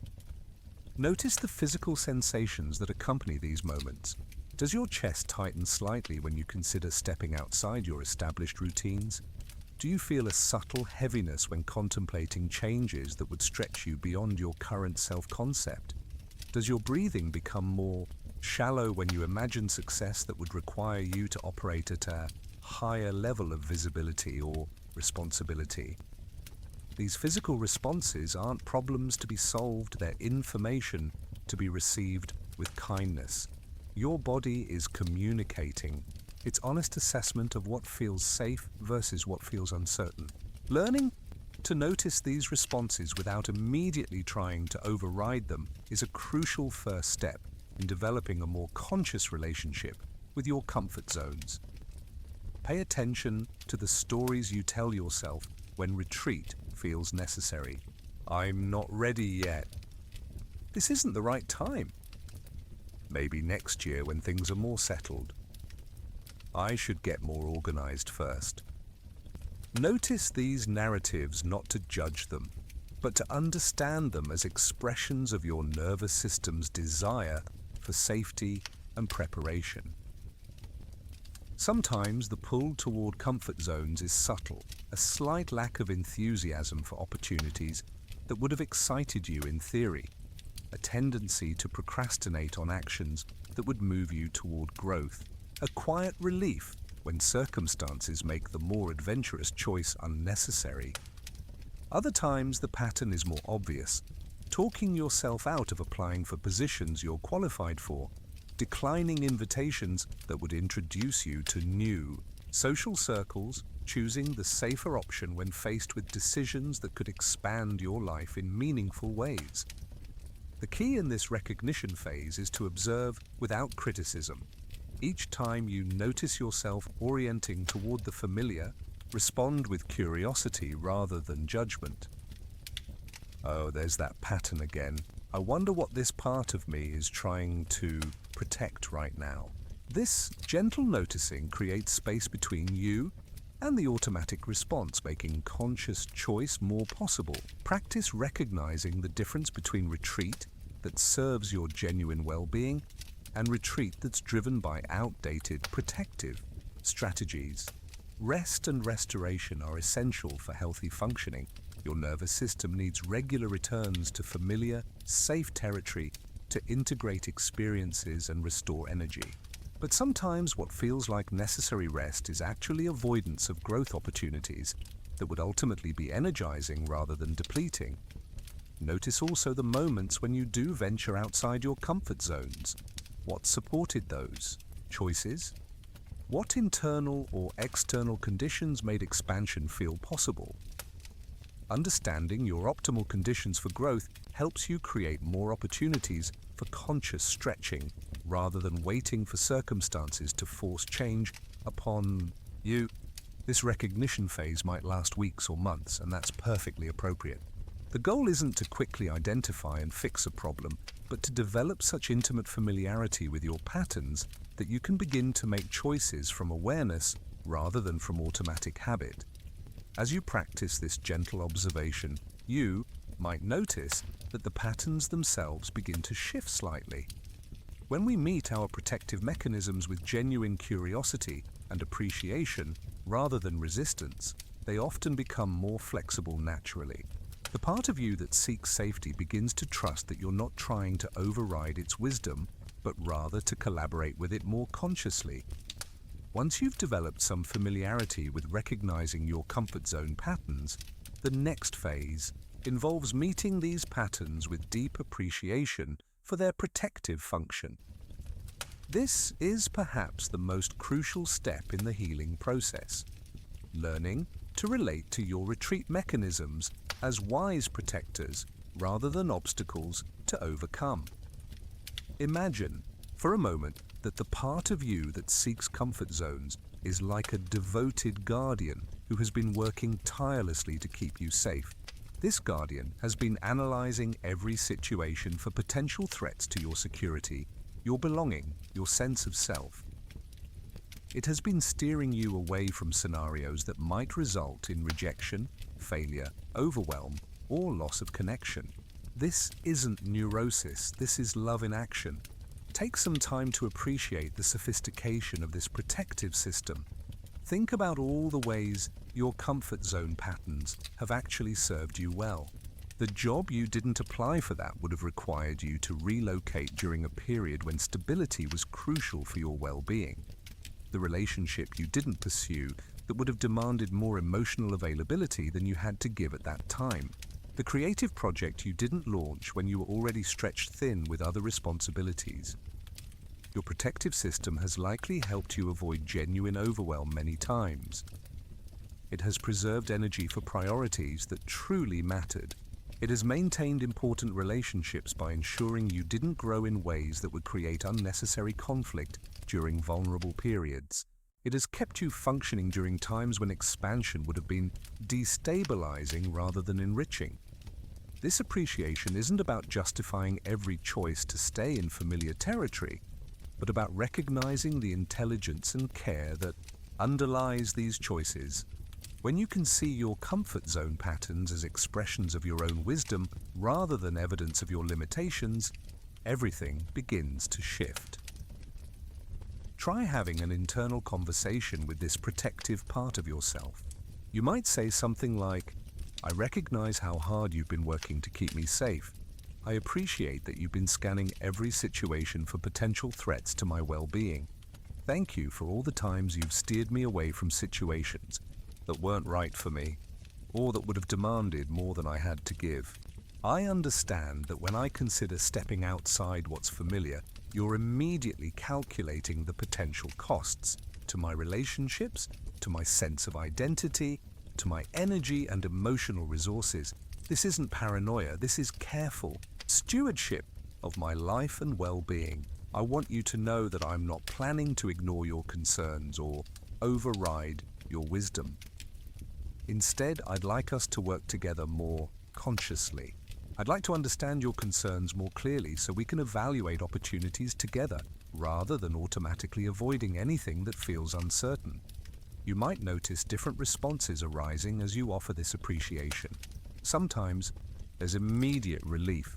Speaker 1: Notice the physical sensations that accompany these moments. Does your chest tighten slightly when you consider stepping outside your established routines? Do you feel a subtle heaviness when contemplating changes that would stretch you beyond your current self-concept? Does your breathing become more shallow when you imagine success that would require you to operate at a higher level of visibility or responsibility? These physical responses aren't problems to be solved, they're information to be received with kindness. Your body is communicating its honest assessment of what feels safe versus what feels uncertain. Learning to notice these responses without immediately trying to override them is a crucial first step in developing a more conscious relationship with your comfort zones. Pay attention to the stories you tell yourself when retreat feels necessary. I'm not ready yet. This isn't the right time. Maybe next year when things are more settled. I should get more organized first. Notice these narratives not to judge them, but to understand them as expressions of your nervous system's desire for safety and preparation. Sometimes the pull toward comfort zones is subtle, a slight lack of enthusiasm for opportunities that would have excited you in theory, a tendency to procrastinate on actions that would move you toward growth, a quiet relief when circumstances make the more adventurous choice unnecessary. Other times the pattern is more obvious, talking yourself out of applying for positions you're qualified for, declining invitations that would introduce you to new social circles, choosing the safer option when faced with decisions that could expand your life in meaningful ways. The key in this recognition phase is to observe without criticism. Each time you notice yourself orienting toward the familiar, respond with curiosity rather than judgment. Oh, there's that pattern again. I wonder what this part of me is trying to protect right now. This gentle noticing creates space between you and the automatic response, making conscious choice more possible. Practice recognizing the difference between retreat that serves your genuine well-being and retreat that's driven by outdated, protective strategies. Rest and restoration are essential for healthy functioning. Your nervous system needs regular returns to familiar, safe territory to integrate experiences and restore energy. But sometimes what feels like necessary rest is actually avoidance of growth opportunities that would ultimately be energizing rather than depleting. Notice also the moments when you do venture outside your comfort zones. What supported those choices? What internal or external conditions made expansion feel possible? Understanding your optimal conditions for growth helps you create more opportunities for conscious stretching rather than waiting for circumstances to force change upon you. This recognition phase might last weeks or months, and that's perfectly appropriate. The goal isn't to quickly identify and fix a problem, but to develop such intimate familiarity with your patterns that you can begin to make choices from awareness rather than from automatic habit. As you practice this gentle observation, you might notice that the patterns themselves begin to shift slightly. When we meet our protective mechanisms with genuine curiosity and appreciation rather than resistance, they often become more flexible naturally. The part of you that seeks safety begins to trust that you're not trying to override its wisdom, but rather to collaborate with it more consciously. Once you've developed some familiarity with recognizing your comfort zone patterns, the next phase involves meeting these patterns with deep appreciation for their protective function. This is perhaps the most crucial step in the healing process, learning to relate to your retreat mechanisms as wise protectors rather than obstacles to overcome. Imagine, for a moment, that the part of you that seeks comfort zones is like a devoted guardian who has been working tirelessly to keep you safe. This guardian has been analyzing every situation for potential threats to your security, your belonging, your sense of self. It has been steering you away from scenarios that might result in rejection, failure, overwhelm, or loss of connection. This isn't neurosis, this is love in action. Take some time to appreciate the sophistication of this protective system. Think about all the ways your comfort zone patterns have actually served you well. The job you didn't apply for that would have required you to relocate during a period when stability was crucial for your well-being. The relationship you didn't pursue that would have demanded more emotional availability than you had to give at that time. The creative project you didn't launch when you were already stretched thin with other responsibilities. Your protective system has likely helped you avoid genuine overwhelm many times. It has preserved energy for priorities that truly mattered. It has maintained important relationships by ensuring you didn't grow in ways that would create unnecessary conflict during vulnerable periods. It has kept you functioning during times when expansion would have been destabilizing rather than enriching. This appreciation isn't about justifying every choice to stay in familiar territory, but about recognizing the intelligence and care that underlies these choices. When you can see your comfort zone patterns as expressions of your own wisdom rather than evidence of your limitations, everything begins to shift. Try having an internal conversation with this protective part of yourself. You might say something like, "I recognize how hard you've been working to keep me safe. I appreciate that you've been scanning every situation for potential threats to my well-being. Thank you for all the times you've steered me away from situations that weren't right for me, or that would have demanded more than I had to give. I understand that when I consider stepping outside what's familiar, you're immediately calculating the potential costs to my relationships, to my sense of identity, to my energy and emotional resources. This isn't paranoia, this is careful stewardship of my life and well-being. I want you to know that I'm not planning to ignore your concerns or override your wisdom. Instead, I'd like us to work together more consciously. I'd like to understand your concerns more clearly so we can evaluate opportunities together rather than automatically avoiding anything that feels uncertain. You might notice different responses arising as you offer this appreciation. Sometimes there's immediate relief.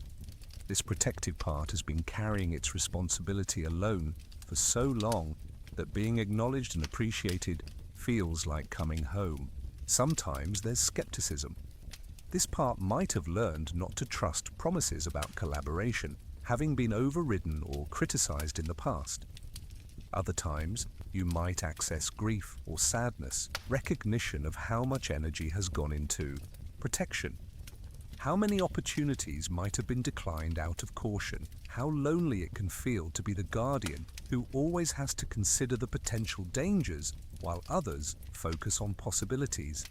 Speaker 1: This protective part has been carrying its responsibility alone for so long that being acknowledged and appreciated feels like coming home. Sometimes there's skepticism. This part might have learned not to trust promises about collaboration, having been overridden or criticized in the past. Other times, you might access grief or sadness, recognition of how much energy has gone into protection. How many opportunities might have been declined out of caution? How lonely it can feel to be the guardian who always has to consider the potential dangers while others focus on possibilities.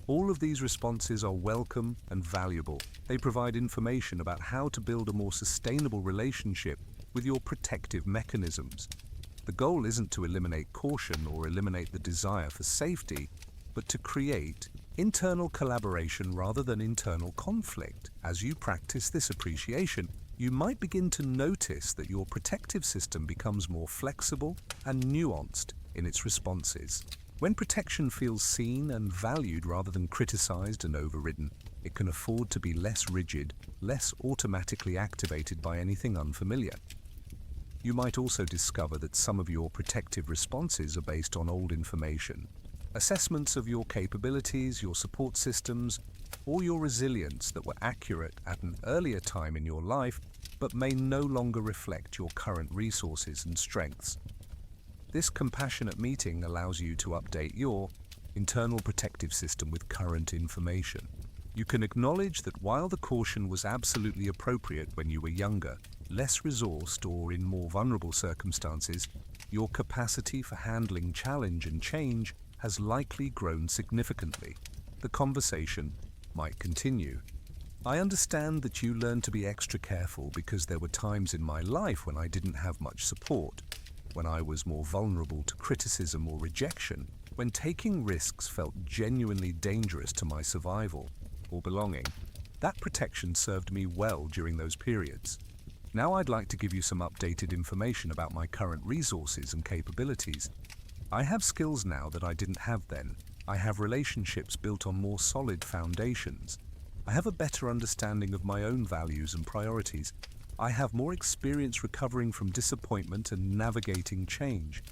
Speaker 1: All of these responses are welcome and valuable. They provide information about how to build a more sustainable relationship with your protective mechanisms. The goal isn't to eliminate caution or eliminate the desire for safety, but to create internal collaboration rather than internal conflict. As you practice this appreciation, you might begin to notice that your protective system becomes more flexible and nuanced in its responses. When protection feels seen and valued rather than criticized and overridden, it can afford to be less rigid, less automatically activated by anything unfamiliar. You might also discover that some of your protective responses are based on old information. Assessments of your capabilities, your support systems, or your resilience that were accurate at an earlier time in your life, but may no longer reflect your current resources and strengths. This compassionate meeting allows you to update your internal protective system with current information. You can acknowledge that while the caution was absolutely appropriate when you were younger, less resourced, or in more vulnerable circumstances, your capacity for handling challenge and change has likely grown significantly. The conversation might continue. I understand that you learned to be extra careful because there were times in my life when I didn't have much support, when I was more vulnerable to criticism or rejection, when taking risks felt genuinely dangerous to my survival or belonging. That protection served me well during those periods. Now I'd like to give you some updated information about my current resources and capabilities. I have skills now that I didn't have then. I have relationships built on more solid foundations. I have a better understanding of my own values and priorities. I have more experience recovering from disappointment and navigating change.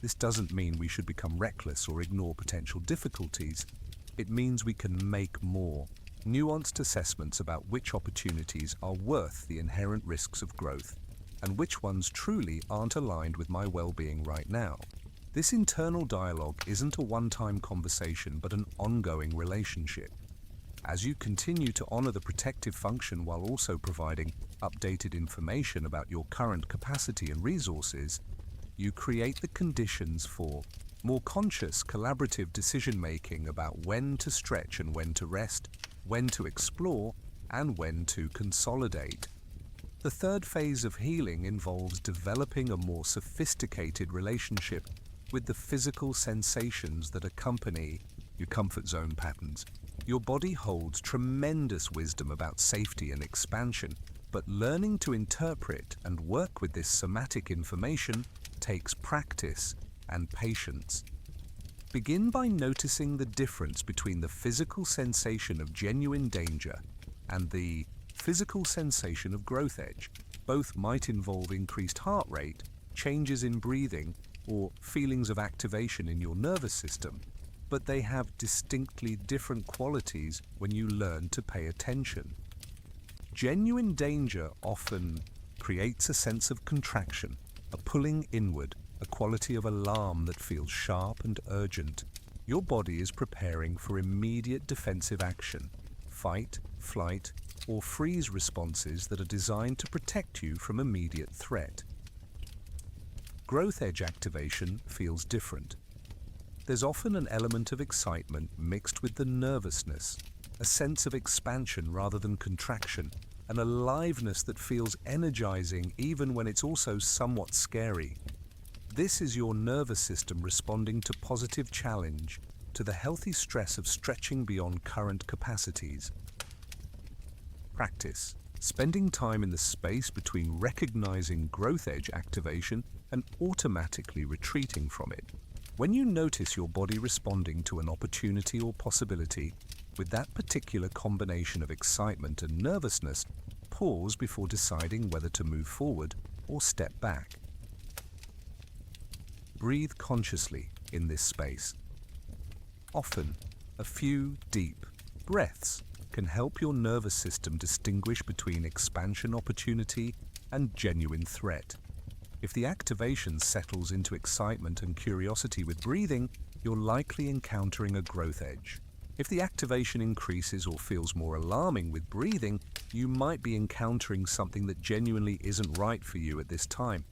Speaker 1: This doesn't mean we should become reckless or ignore potential difficulties. It means we can make more nuanced assessments about which opportunities are worth the inherent risks of growth and which ones truly aren't aligned with my well-being right now. This internal dialogue isn't a one-time conversation but an ongoing relationship. As you continue to honor the protective function while also providing updated information about your current capacity and resources, you create the conditions for more conscious, collaborative decision-making about when to stretch and when to rest, when to explore, and when to consolidate. The third phase of healing involves developing a more sophisticated relationship with the physical sensations that accompany your comfort zone patterns. Your body holds tremendous wisdom about safety and expansion, but learning to interpret and work with this somatic information takes practice and patience. Begin by noticing the difference between the physical sensation of genuine danger and the physical sensation of growth edge. Both might involve increased heart rate, changes in breathing, or feelings of activation in your nervous system, but they have distinctly different qualities when you learn to pay attention. Genuine danger often creates a sense of contraction, a pulling inward, a quality of alarm that feels sharp and urgent. Your body is preparing for immediate defensive action, fight, flight, or freeze responses that are designed to protect you from immediate threat. Growth edge activation feels different. There's often an element of excitement mixed with the nervousness, a sense of expansion rather than contraction, an aliveness that feels energizing even when it's also somewhat scary. This is your nervous system responding to positive challenge, to the healthy stress of stretching beyond current capacities. Practice. Spending time in the space between recognizing growth edge activation and automatically retreating from it. When you notice your body responding to an opportunity or possibility with that particular combination of excitement and nervousness, pause before deciding whether to move forward or step back. Breathe consciously in this space. Often, a few deep breaths can help your nervous system distinguish between expansion opportunity and genuine threat. If the activation settles into excitement and curiosity with breathing, you're likely encountering a growth edge. If the activation increases or feels more alarming with breathing, you might be encountering something that genuinely isn't right for you at this time.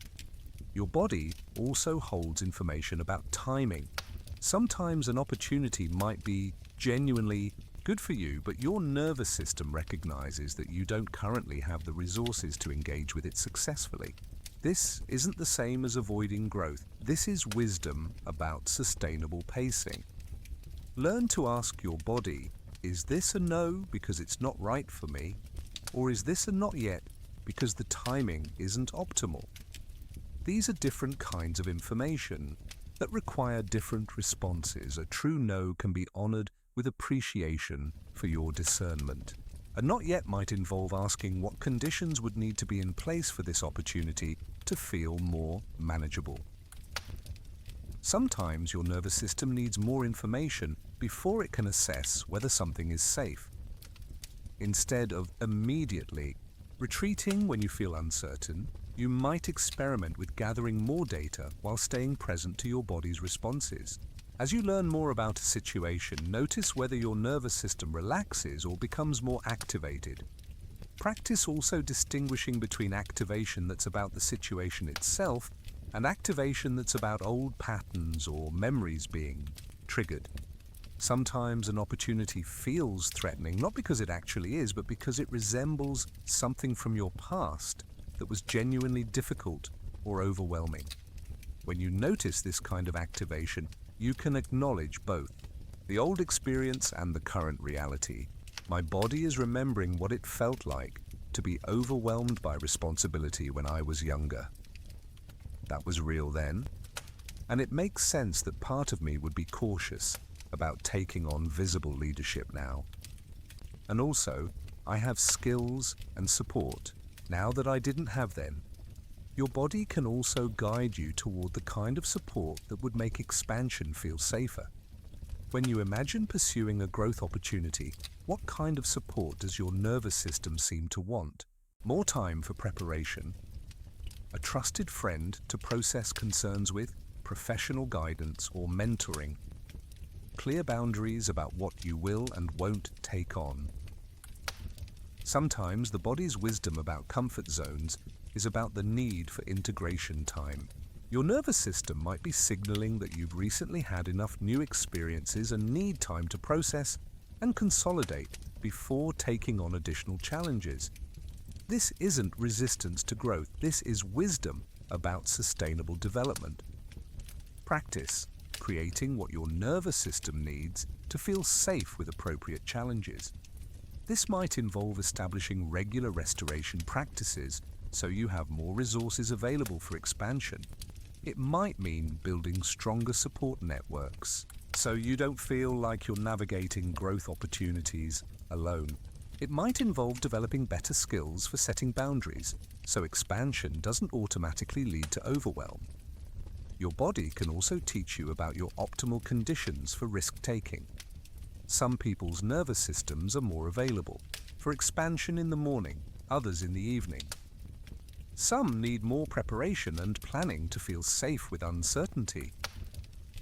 Speaker 1: Your body also holds information about timing. Sometimes an opportunity might be genuinely good for you, but your nervous system recognizes that you don't currently have the resources to engage with it successfully. This isn't the same as avoiding growth. This is wisdom about sustainable pacing. Learn to ask your body, is this a no because it's not right for me? Or is this a not yet because the timing isn't optimal? These are different kinds of information that require different responses. A true no can be honored with appreciation for your discernment. A not yet might involve asking what conditions would need to be in place for this opportunity to feel more manageable. Sometimes your nervous system needs more information before it can assess whether something is safe. Instead of immediately retreating when you feel uncertain, you might experiment with gathering more data while staying present to your body's responses. As you learn more about a situation, notice whether your nervous system relaxes or becomes more activated. Practice also distinguishing between activation that's about the situation itself and activation that's about old patterns or memories being triggered. Sometimes an opportunity feels threatening, not because it actually is, but because it resembles something from your past that was genuinely difficult or overwhelming. When you notice this kind of activation, you can acknowledge both the old experience and the current reality. My body is remembering what it felt like to be overwhelmed by responsibility when I was younger. That was real then, and it makes sense that part of me would be cautious about taking on visible leadership now. And also, I have skills and support now that I didn't have then. Your body can also guide you toward the kind of support that would make expansion feel safer. When you imagine pursuing a growth opportunity, what kind of support does your nervous system seem to want? More time for preparation, a trusted friend to process concerns with, professional guidance or mentoring, clear boundaries about what you will and won't take on. Sometimes the body's wisdom about comfort zones is about the need for integration time. Your nervous system might be signaling that you've recently had enough new experiences and need time to process and consolidate before taking on additional challenges. This isn't resistance to growth. This is wisdom about sustainable development. Practice creating what your nervous system needs to feel safe with appropriate challenges. This might involve establishing regular restoration practices so you have more resources available for expansion. It might mean building stronger support networks so you don't feel like you're navigating growth opportunities alone. It might involve developing better skills for setting boundaries so expansion doesn't automatically lead to overwhelm. Your body can also teach you about your optimal conditions for risk-taking. Some people's nervous systems are more available for expansion in the morning, others in the evening. Some need more preparation and planning to feel safe with uncertainty.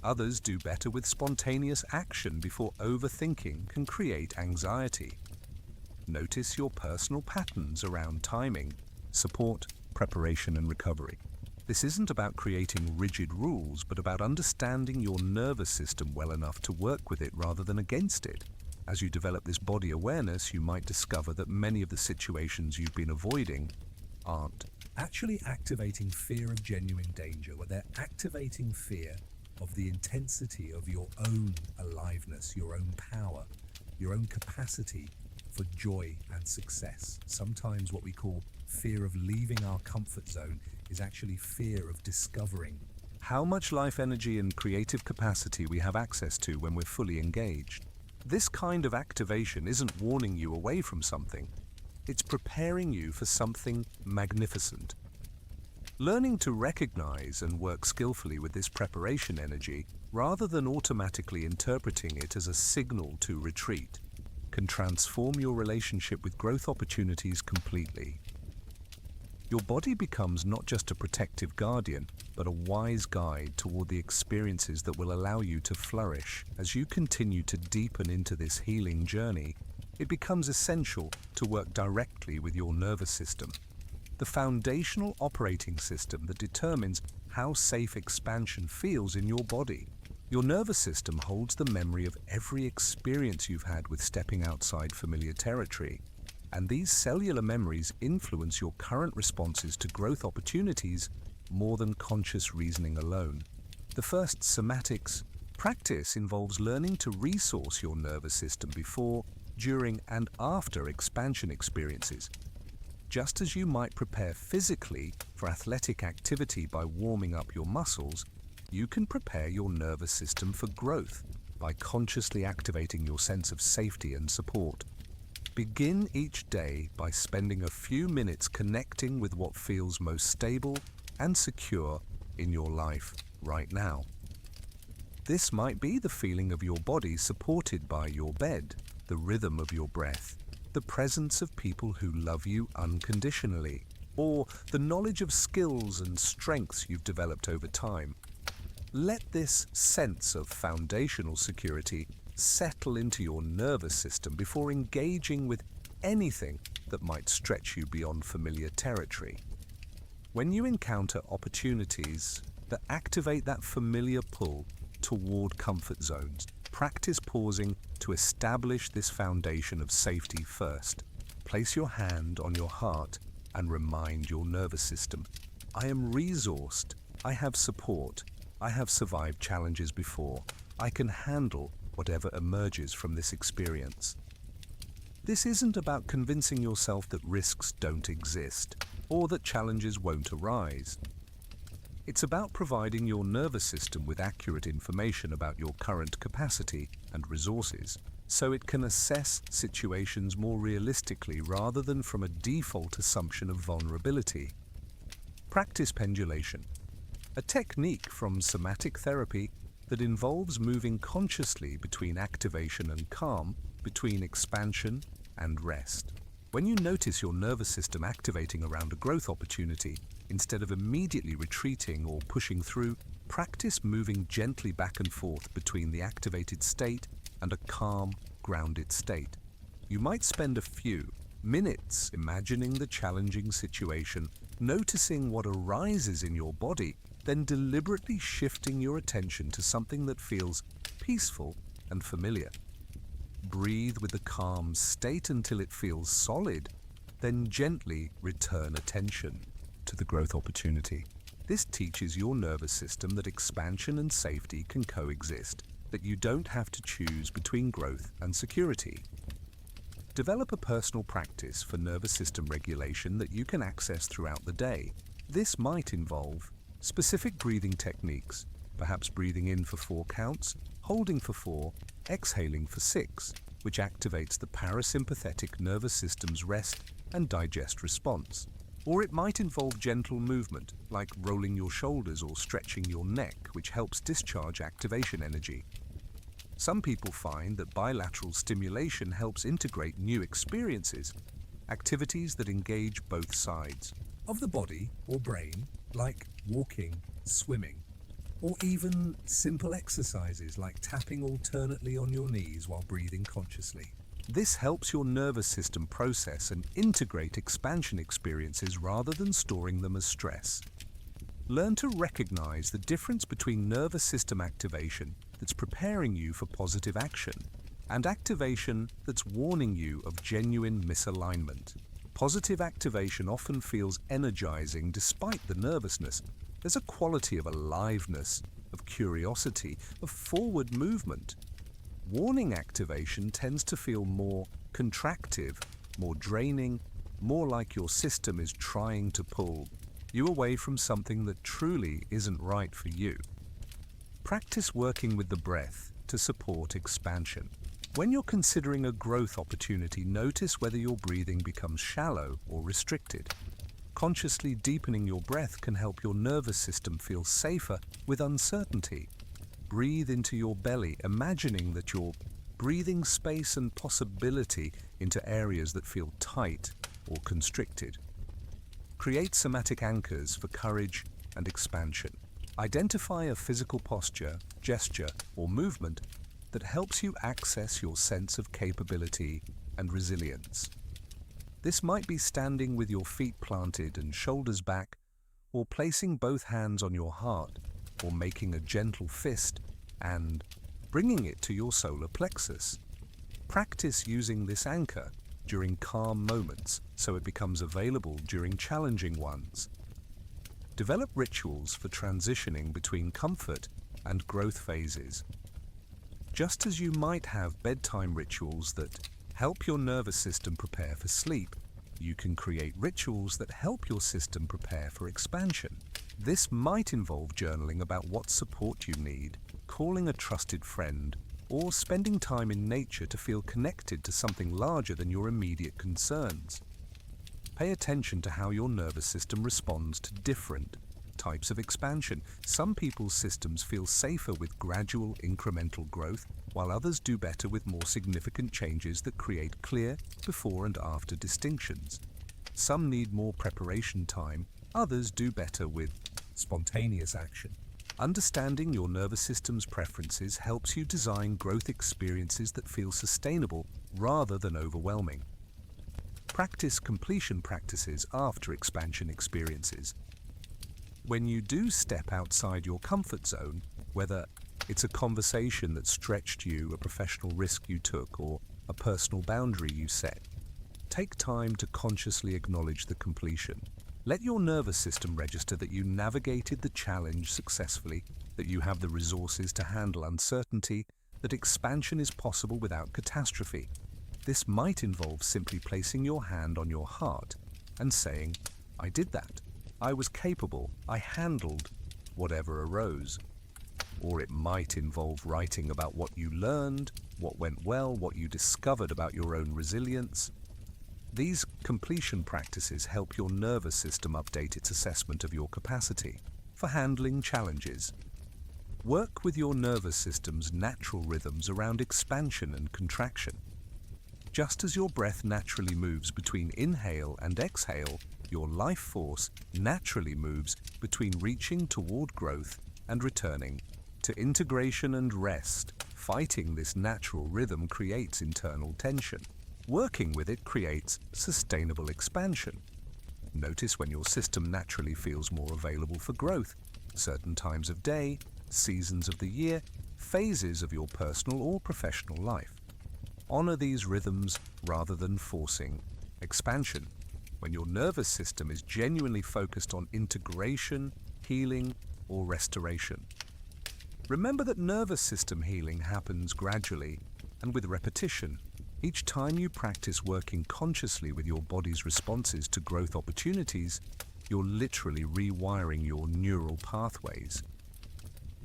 Speaker 1: Others do better with spontaneous action before overthinking can create anxiety. Notice your personal patterns around timing, support, preparation, and recovery. This isn't about creating rigid rules, but about understanding your nervous system well enough to work with it rather than against it. As you develop this body awareness, you might discover that many of the situations you've been avoiding aren't actually activating fear of genuine danger, where they're activating fear of the intensity of your own aliveness, your own power, your own capacity for joy and success. Sometimes what we call fear of leaving our comfort zone is actually fear of discovering how much life energy and creative capacity we have access to when we're fully engaged. This kind of activation isn't warning you away from something, it's preparing you for something magnificent. Learning to recognize and work skillfully with this preparation energy, rather than automatically interpreting it as a signal to retreat, can transform your relationship with growth opportunities completely. Your body becomes not just a protective guardian, but a wise guide toward the experiences that will allow you to flourish. As you continue to deepen into this healing journey, it becomes essential to work directly with your nervous system, the foundational operating system that determines how safe expansion feels in your body. Your nervous system holds the memory of every experience you've had with stepping outside familiar territory, and these cellular memories influence your current responses to growth opportunities more than conscious reasoning alone. The first somatics practice involves learning to resource your nervous system before, during, and after expansion experiences. Just as you might prepare physically for athletic activity by warming up your muscles, you can prepare your nervous system for growth by consciously activating your sense of safety and support. Begin each day by spending a few minutes connecting with what feels most stable and secure in your life right now. This might be the feeling of your body supported by your bed, the rhythm of your breath, the presence of people who love you unconditionally, or the knowledge of skills and strengths you've developed over time. Let this sense of foundational security settle into your nervous system before engaging with anything that might stretch you beyond familiar territory. When you encounter opportunities that activate that familiar pull toward comfort zones, practice pausing to establish this foundation of safety first. Place your hand on your heart and remind your nervous system, I am resourced, I have support, I have survived challenges before, I can handle whatever emerges from this experience. This isn't about convincing yourself that risks don't exist or that challenges won't arise. It's about providing your nervous system with accurate information about your current capacity and resources, so it can assess situations more realistically rather than from a default assumption of vulnerability. Practice pendulation, a technique from somatic therapy that involves moving consciously between activation and calm, between expansion and rest. When you notice your nervous system activating around a growth opportunity, instead of immediately retreating or pushing through, practice moving gently back and forth between the activated state and a calm, grounded state. You might spend a few minutes imagining the challenging situation, noticing what arises in your body, then deliberately shifting your attention to something that feels peaceful and familiar. Breathe with the calm state until it feels solid, then gently return attention to the growth opportunity. This teaches your nervous system that expansion and safety can coexist, that you don't have to choose between growth and security. Develop a personal practice for nervous system regulation that you can access throughout the day. This might involve specific breathing techniques, perhaps breathing in for 4 counts, holding for 4, exhaling for 6, which activates the parasympathetic nervous system's rest and digest response. Or it might involve gentle movement, like rolling your shoulders or stretching your neck, which helps discharge activation energy. Some people find that bilateral stimulation helps integrate new experiences, activities that engage both sides of the body or brain, like walking, swimming, or even simple exercises like tapping alternately on your knees while breathing consciously. This helps your nervous system process and integrate expansion experiences rather than storing them as stress. Learn to recognize the difference between nervous system activation that's preparing you for positive action and activation that's warning you of genuine misalignment. Positive activation often feels energizing despite the nervousness. There's a quality of aliveness, of curiosity, of forward movement. Warning activation tends to feel more contractive, more draining, more like your system is trying to pull you away from something that truly isn't right for you. Practice working with the breath to support expansion. When you're considering a growth opportunity, notice whether your breathing becomes shallow or restricted. Consciously deepening your breath can help your nervous system feel safer with uncertainty. Breathe into your belly, imagining that you're breathing space and possibility into areas that feel tight or constricted. Create somatic anchors for courage and expansion. Identify a physical posture, gesture, or movement that helps you access your sense of capability and resilience. This might be standing with your feet planted and shoulders back, or placing both hands on your heart, or making a gentle fist and bringing it to your solar plexus. Practice using this anchor during calm moments so it becomes available during challenging ones. Develop rituals for transitioning between comfort and growth phases. Just as you might have bedtime rituals that help your nervous system prepare for sleep, you can create rituals that help your system prepare for expansion. This might involve journaling about what support you need, calling a trusted friend, or spending time in nature to feel connected to something larger than your immediate concerns. Pay attention to how your nervous system responds to different types of expansion. Some people's systems feel safer with gradual, incremental growth, while others do better with more significant changes that create clear before and after distinctions. Some need more preparation time, others do better with spontaneous action. Understanding your nervous system's preferences helps you design growth experiences that feel sustainable rather than overwhelming. Practice completion practices after expansion experiences. When you do step outside your comfort zone, whether it's a conversation that stretched you, a professional risk you took, or a personal boundary you set, take time to consciously acknowledge the completion. Let your nervous system register that you navigated the challenge successfully, that you have the resources to handle uncertainty, that expansion is possible without catastrophe. This might involve simply placing your hand on your heart and saying, "I did that. I was capable. I handled whatever arose." Or it might involve writing about what you learned, what went well, what you discovered about your own resilience. These completion practices help your nervous system update its assessment of your capacity for handling challenges. Work with your nervous system's natural rhythms around expansion and contraction. Just as your breath naturally moves between inhale and exhale, your life force naturally moves between reaching toward growth and returning to integration and rest. Fighting this natural rhythm creates internal tension. Working with it creates sustainable expansion. Notice when your system naturally feels more available for growth, certain times of day, seasons of the year, phases of your personal or professional life. Honor these rhythms rather than forcing expansion. When your nervous system is genuinely focused on integration, healing, or restoration. Remember that nervous system healing happens gradually and with repetition. Each time you practice working consciously with your body's responses to growth opportunities, you're literally rewiring your neural pathways.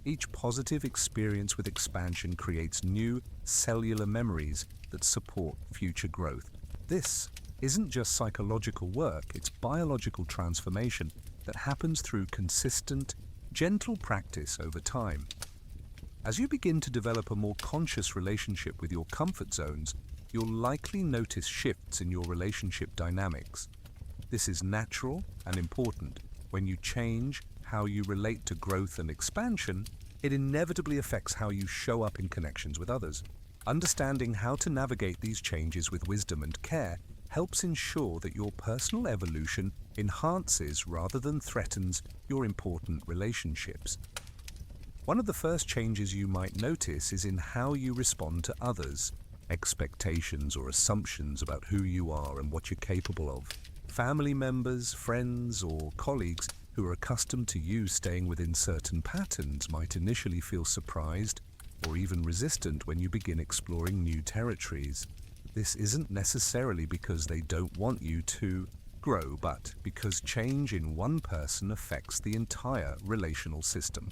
Speaker 1: Each positive experience with expansion creates new cellular memories that support future growth. This isn't just psychological work, it's biological transformation that happens through consistent, gentle practice over time. As you begin to develop a more conscious relationship with your comfort zones, you'll likely notice shifts in your relationship dynamics. This is natural and important. When you change how you relate to growth and expansion, it inevitably affects how you show up in connections with others. Understanding how to navigate these changes with wisdom and care helps ensure that your personal evolution enhances rather than threatens your important relationships. One of the first changes you might notice is in how you respond to others. Expectations or assumptions about who you are and what you're capable of. Family members, friends, or colleagues who are accustomed to you staying within certain patterns might initially feel surprised or even resistant when you begin exploring new territories. This isn't necessarily because they don't want you to, grow, but because change in one person affects the entire relational system.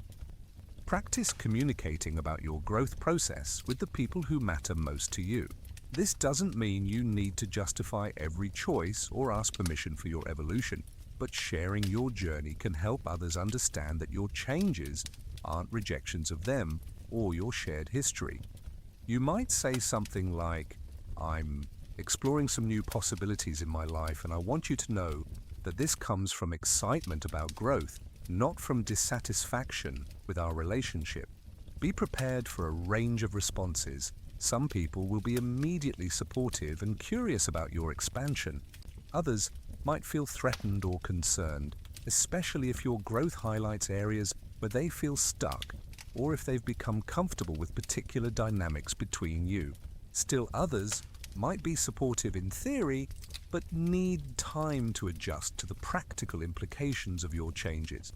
Speaker 1: Practice communicating about your growth process with the people who matter most to you. This doesn't mean you need to justify every choice or ask permission for your evolution, but sharing your journey can help others understand that your changes aren't rejections of them or your shared history. You might say something like, "I'm exploring some new possibilities in my life, and I want you to know that this comes from excitement about growth, not from dissatisfaction with our relationship." Be prepared for a range of responses. Some people will be immediately supportive and curious about your expansion. Others might feel threatened or concerned, especially if your growth highlights areas where they feel stuck or if they've become comfortable with particular dynamics between you. Still, others might be supportive in theory, but need time to adjust to the practical implications of your changes.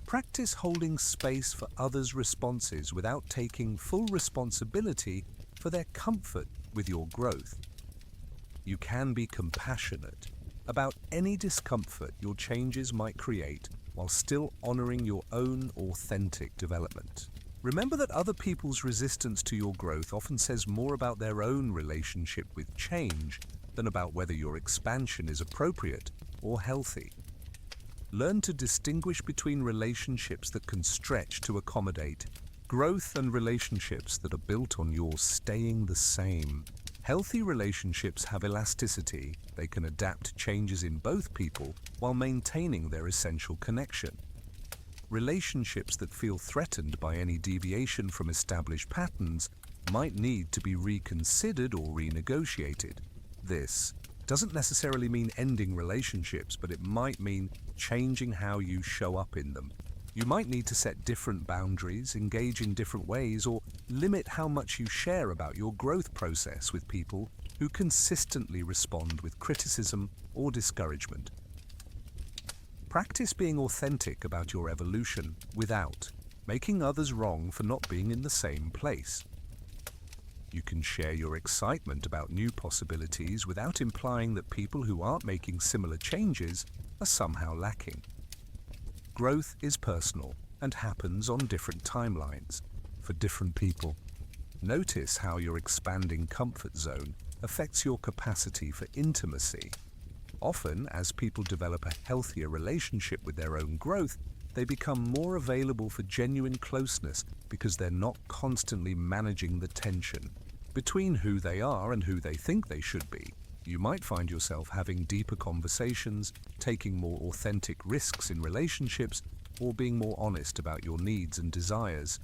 Speaker 1: Practice holding space for others' responses without taking full responsibility for their comfort with your growth. You can be compassionate about any discomfort your changes might create while still honoring your own authentic development. Remember that other people's resistance to your growth often says more about their own relationship with change than about whether your expansion is appropriate or healthy. Learn to distinguish between relationships that can stretch to accommodate growth and relationships that are built on your staying the same. Healthy relationships have elasticity. They can adapt to changes in both people while maintaining their essential connection. Relationships that feel threatened by any deviation from established patterns might need to be reconsidered or renegotiated. This doesn't necessarily mean ending relationships, but it might mean changing how you show up in them. You might need to set different boundaries, engage in different ways, or limit how much you share about your growth process with people who consistently respond with criticism or discouragement. Practice being authentic about your evolution without making others wrong for not being in the same place. You can share your excitement about new possibilities without implying that people who aren't making similar changes are somehow lacking. Growth is personal and happens on different timelines for different people. Notice how your expanding comfort zone affects your capacity for intimacy. Often, as people develop a healthier relationship with their own growth, they become more available for genuine closeness because they're not constantly managing the tension between who they are and who they think they should be. You might find yourself having deeper conversations, taking more authentic risks in relationships, or being more honest about your needs and desires.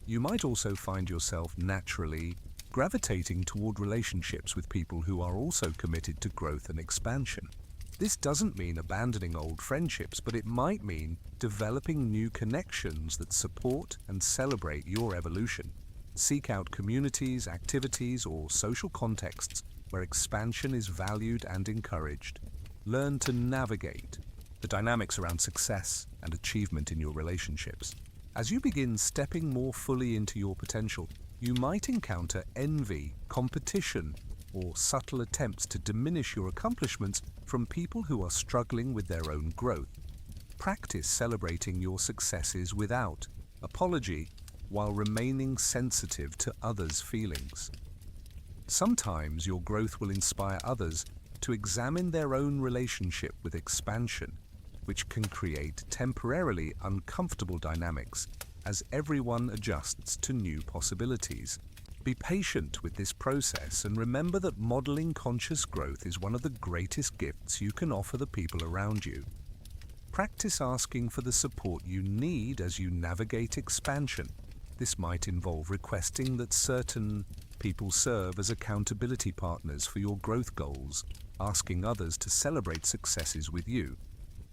Speaker 1: You might also find yourself naturally gravitating toward relationships with people who are also committed to growth and expansion. This doesn't mean abandoning old friendships, but it might mean developing new connections that support and celebrate your evolution. Seek out communities, activities, or social contexts where expansion is valued and encouraged. Learn to navigate the dynamics around success and achievement in your relationships. As you begin stepping more fully into your potential, you might encounter envy, competition, or subtle attempts to diminish your accomplishments from people who are struggling with their own growth. Practice celebrating your successes without apology while remaining sensitive to others' feelings. Sometimes your growth will inspire others to examine their own relationship with expansion, which can create temporarily uncomfortable dynamics as everyone adjusts to new possibilities. Be patient with this process and remember that modeling conscious growth is one of the greatest gifts you can offer the people around you. Practice asking for the support you need as you navigate expansion. This might involve requesting that certain people serve as accountability partners for your growth goals, asking others to celebrate successes with you,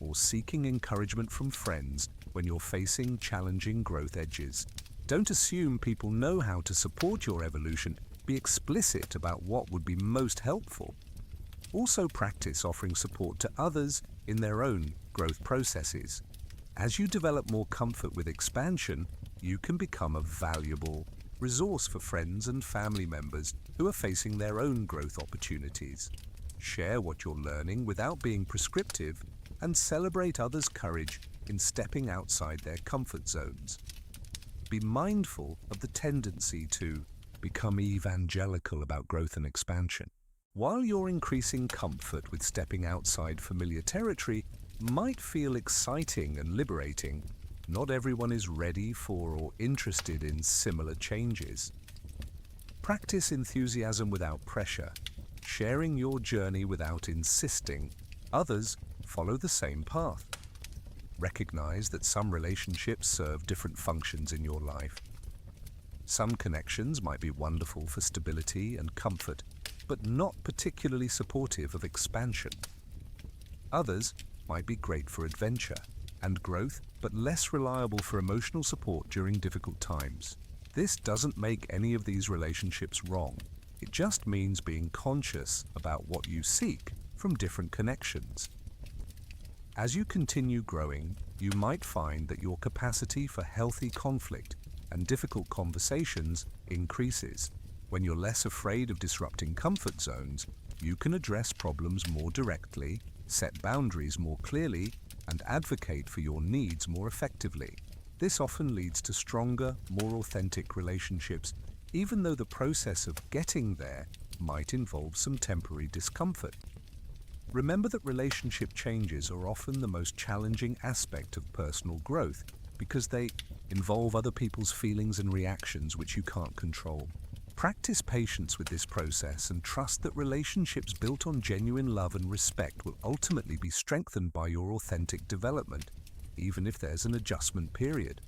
Speaker 1: or seeking encouragement from friends when you're facing challenging growth edges. Don't assume people know how to support your evolution. Be explicit about what would be most helpful. Also practice offering support to others in their own growth processes. As you develop more comfort with expansion, you can become a valuable resource for friends and family members who are facing their own growth opportunities. Share what you're learning without being prescriptive, and celebrate others' courage in stepping outside their comfort zones. Be mindful of the tendency to become evangelical about growth and expansion. While your increasing comfort with stepping outside familiar territory might feel exciting and liberating, not everyone is ready for or interested in similar changes. Practice enthusiasm without pressure, sharing your journey without insisting others follow the same path. Recognize that some relationships serve different functions in your life. Some connections might be wonderful for stability and comfort, but not particularly supportive of expansion. Others might be great for adventure and growth, but less reliable for emotional support during difficult times. This doesn't make any of these relationships wrong. It just means being conscious about what you seek from different connections. As you continue growing, you might find that your capacity for healthy conflict and difficult conversations increases. When you're less afraid of disrupting comfort zones, you can address problems more directly, set boundaries more clearly, and advocate for your needs more effectively. This often leads to stronger, more authentic relationships, even though the process of getting there might involve some temporary discomfort. Remember that relationship changes are often the most challenging aspect of personal growth because they involve other people's feelings and reactions which you can't control. Practice patience with this process and trust that relationships built on genuine love and respect will ultimately be strengthened by your authentic development, even if there's an adjustment period.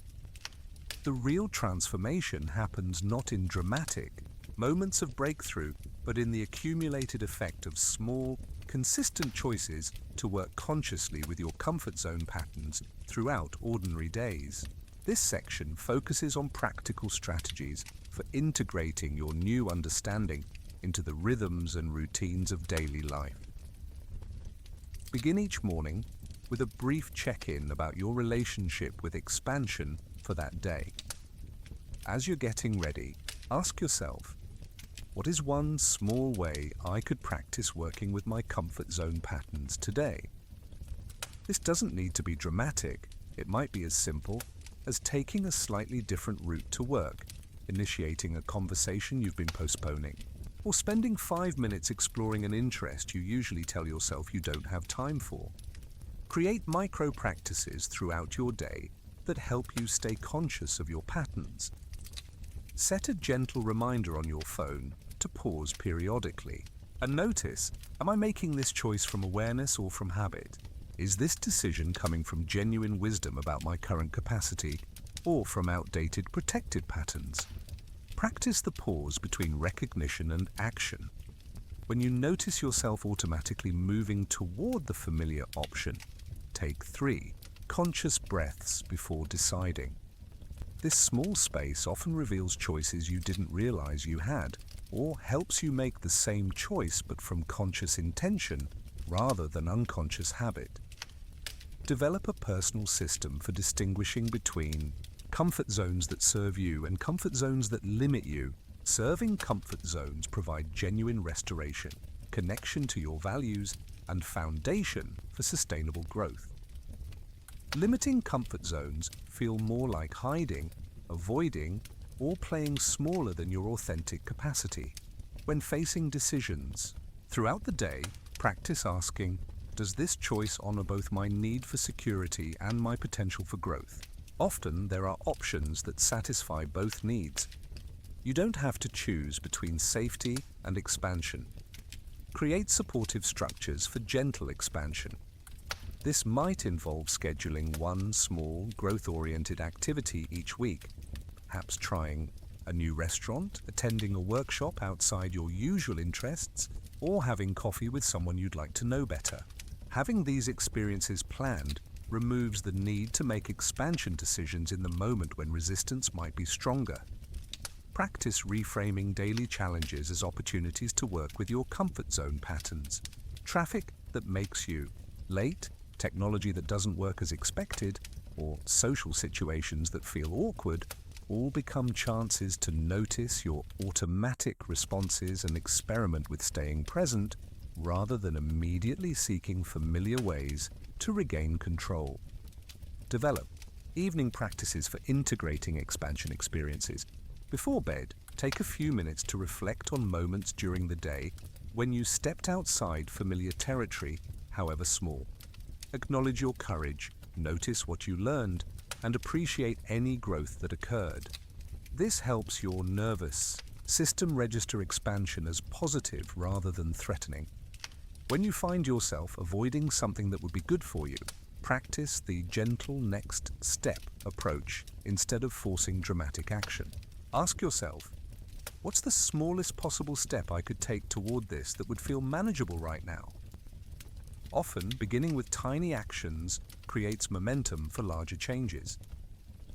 Speaker 1: The real transformation happens not in dramatic moments of breakthrough, but in the accumulated effect of small, consistent choices to work consciously with your comfort zone patterns throughout ordinary days. This section focuses on practical strategies for integrating your new understanding into the rhythms and routines of daily life. Begin each morning with a brief check-in about your relationship with expansion for that day. As you're getting ready, ask yourself, what is one small way I could practice working with my comfort zone patterns today? This doesn't need to be dramatic. It might be as simple as taking a slightly different route to work, initiating a conversation you've been postponing, or spending 5 minutes exploring an interest you usually tell yourself you don't have time for. Create micro practices throughout your day that help you stay conscious of your patterns. Set a gentle reminder on your phone to pause periodically and notice, am I making this choice from awareness or from habit? Is this decision coming from genuine wisdom about my current capacity or from outdated protected patterns? Practice the pause between recognition and action. When you notice yourself automatically moving toward the familiar option, take 3 conscious breaths before deciding. This small space often reveals choices you didn't realize you had, or helps you make the same choice but from conscious intention rather than unconscious habit. Develop a personal system for distinguishing between comfort zones that serve you and comfort zones that limit you. Serving comfort zones provide genuine restoration, connection to your values, and foundation for sustainable growth. Limiting comfort zones feel more like hiding, avoiding, or playing smaller than your authentic capacity. When facing decisions, throughout the day, practice asking, does this choice honor both my need for security and my potential for growth? Often there are options that satisfy both needs. You don't have to choose between safety and expansion. Create supportive structures for gentle expansion. This might involve scheduling one small, growth-oriented activity each week, perhaps trying a new restaurant, attending a workshop outside your usual interests, or having coffee with someone you'd like to know better. Having these experiences planned removes the need to make expansion decisions in the moment when resistance might be stronger. Practice reframing daily challenges as opportunities to work with your comfort zone patterns. Traffic that makes you late, technology that doesn't work as expected, or social situations that feel awkward all become chances to notice your automatic responses and experiment with staying present rather than immediately seeking familiar ways to regain control. Develop evening practices for integrating expansion experiences. Before bed, take a few minutes to reflect on moments during the day when you stepped outside familiar territory, however small. Acknowledge your courage, notice what you learned, and appreciate any growth that occurred. This helps your nervous system register expansion as positive rather than threatening. When you find yourself avoiding something that would be good for you, practice the gentle next step approach instead of forcing dramatic action. Ask yourself, what's the smallest possible step I could take toward this that would feel manageable right now? Often, beginning with tiny actions creates momentum for larger changes.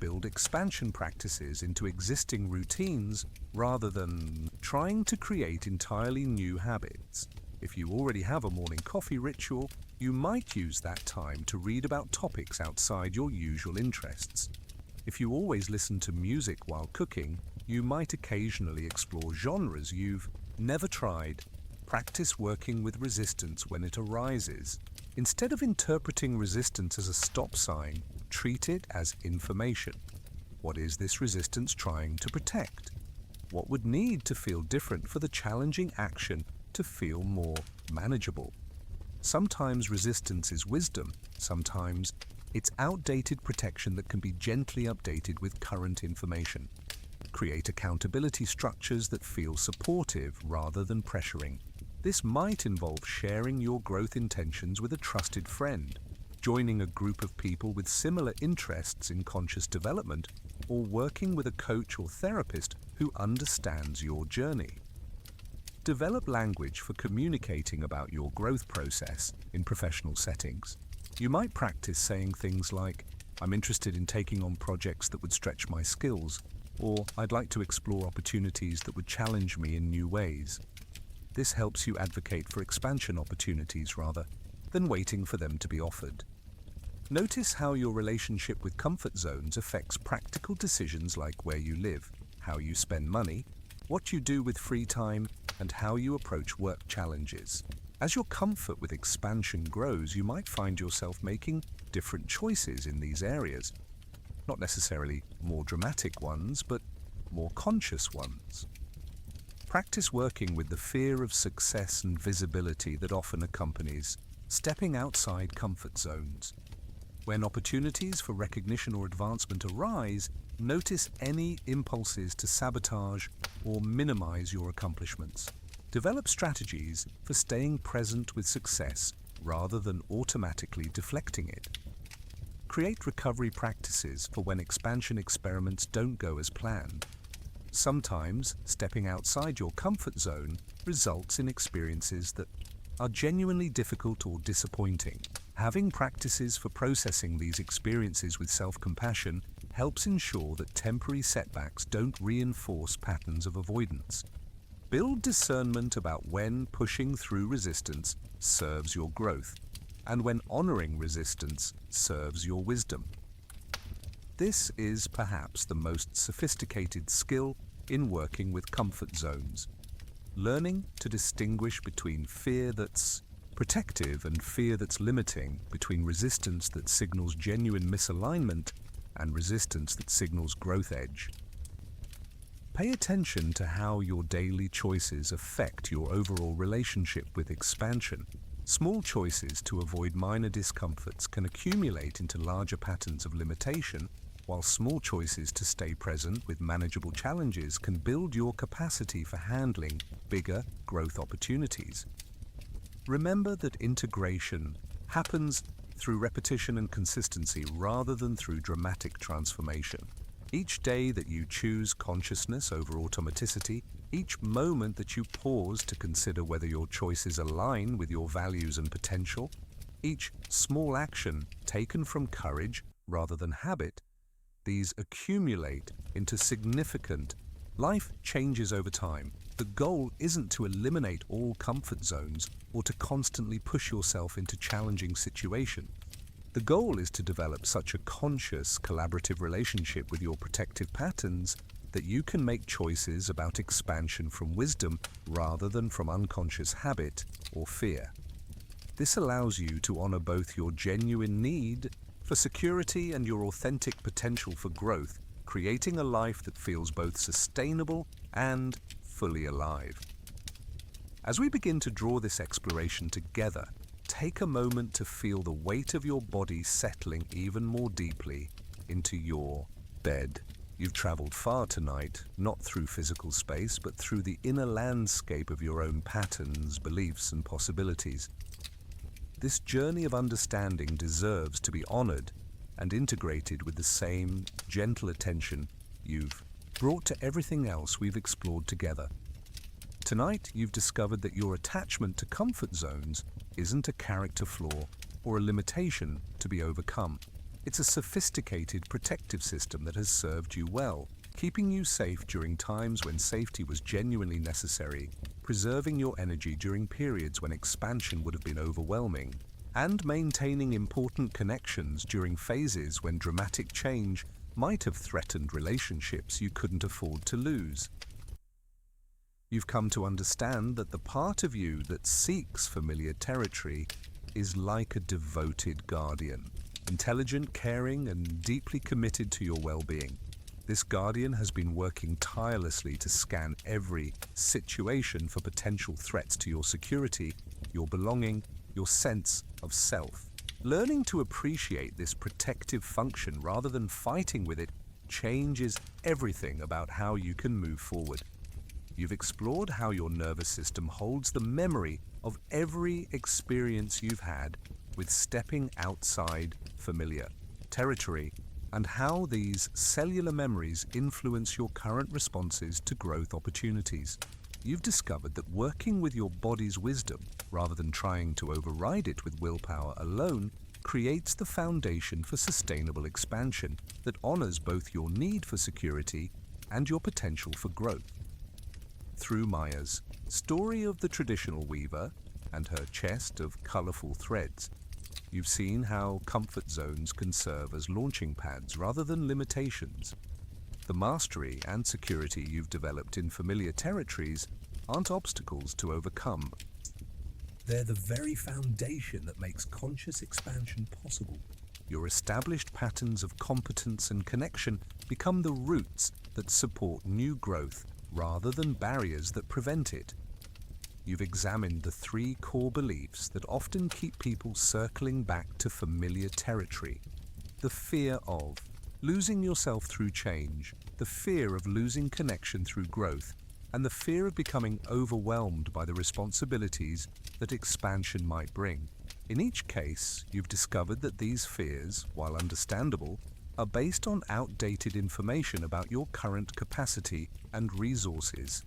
Speaker 1: Build expansion practices into existing routines rather than trying to create entirely new habits. If you already have a morning coffee ritual, you might use that time to read about topics outside your usual interests. If you always listen to music while cooking, you might occasionally explore genres you've never tried. Practice working with resistance when it arises. Instead of interpreting resistance as a stop sign, treat it as information. What is this resistance trying to protect? What would need to feel different for the challenging action to feel more manageable? Sometimes resistance is wisdom, sometimes it's outdated protection that can be gently updated with current information. Create accountability structures that feel supportive rather than pressuring. This might involve sharing your growth intentions with a trusted friend, joining a group of people with similar interests in conscious development, or working with a coach or therapist who understands your journey. Develop language for communicating about your growth process in professional settings. You might practice saying things like, "I'm interested in taking on projects that would stretch my skills," or "I'd like to explore opportunities that would challenge me in new ways." This helps you advocate for expansion opportunities rather than waiting for them to be offered. Notice how your relationship with comfort zones affects practical decisions like where you live, how you spend money, what you do with free time, and how you approach work challenges. As your comfort with expansion grows, you might find yourself making different choices in these areas. Not necessarily more dramatic ones, but more conscious ones. Practice working with the fear of success and visibility that often accompanies stepping outside comfort zones. When opportunities for recognition or advancement arise, notice any impulses to sabotage or minimize your accomplishments. Develop strategies for staying present with success rather than automatically deflecting it. Create recovery practices for when expansion experiments don't go as planned. Sometimes, stepping outside your comfort zone results in experiences that are genuinely difficult or disappointing. Having practices for processing these experiences with self-compassion helps ensure that temporary setbacks don't reinforce patterns of avoidance. Build discernment about when pushing through resistance serves your growth, and when honoring resistance serves your wisdom. This is perhaps the most sophisticated skill in working with comfort zones. Learning to distinguish between fear that's protective and fear that's limiting, between resistance that signals genuine misalignment and resistance that signals growth edge. Pay attention to how your daily choices affect your overall relationship with expansion. Small choices to avoid minor discomforts can accumulate into larger patterns of limitation, while small choices to stay present with manageable challenges can build your capacity for handling bigger growth opportunities. Remember that integration happens through repetition and consistency rather than through dramatic transformation. Each day that you choose consciousness over automaticity, each moment that you pause to consider whether your choices align with your values and potential, each small action taken from courage rather than habit, these accumulate into significant life changes over time. The goal isn't to eliminate all comfort zones or to constantly push yourself into challenging situations. The goal is to develop such a conscious, collaborative relationship with your protective patterns that you can make choices about expansion from wisdom rather than from unconscious habit or fear. This allows you to honor both your genuine need for security and your authentic potential for growth, creating a life that feels both sustainable and fully alive. As we begin to draw this exploration together, take a moment to feel the weight of your body settling even more deeply into your bed. You've traveled far tonight, not through physical space, but through the inner landscape of your own patterns, beliefs, and possibilities. This journey of understanding deserves to be honored and integrated with the same gentle attention you've brought to everything else we've explored together. Tonight, you've discovered that your attachment to comfort zones isn't a character flaw or a limitation to be overcome. It's a sophisticated protective system that has served you well, keeping you safe during times when safety was genuinely necessary, preserving your energy during periods when expansion would have been overwhelming, and maintaining important connections during phases when dramatic change might have threatened relationships you couldn't afford to lose. You've come to understand that the part of you that seeks familiar territory is like a devoted guardian, intelligent, caring, and deeply committed to your well-being. This guardian has been working tirelessly to scan every situation for potential threats to your security, your belonging, your sense of self. Learning to appreciate this protective function rather than fighting with it changes everything about how you can move forward. You've explored how your nervous system holds the memory of every experience you've had with stepping outside familiar territory, and how these cellular memories influence your current responses to growth opportunities. You've discovered that working with your body's wisdom, rather than trying to override it with willpower alone, creates the foundation for sustainable expansion that honors both your need for security and your potential for growth. Through Maya's story of the traditional weaver and her chest of colorful threads, you've seen how comfort zones can serve as launching pads rather than limitations. The mastery and security you've developed in familiar territories aren't obstacles to overcome. They're the very foundation that makes conscious expansion possible. Your established patterns of competence and connection become the roots that support new growth rather than barriers that prevent it. You've examined the three core beliefs that often keep people circling back to familiar territory: the fear of losing yourself through change, the fear of losing connection through growth, and the fear of becoming overwhelmed by the responsibilities that expansion might bring. In each case, you've discovered that these fears, while understandable, are based on outdated information about your current capacity and resources.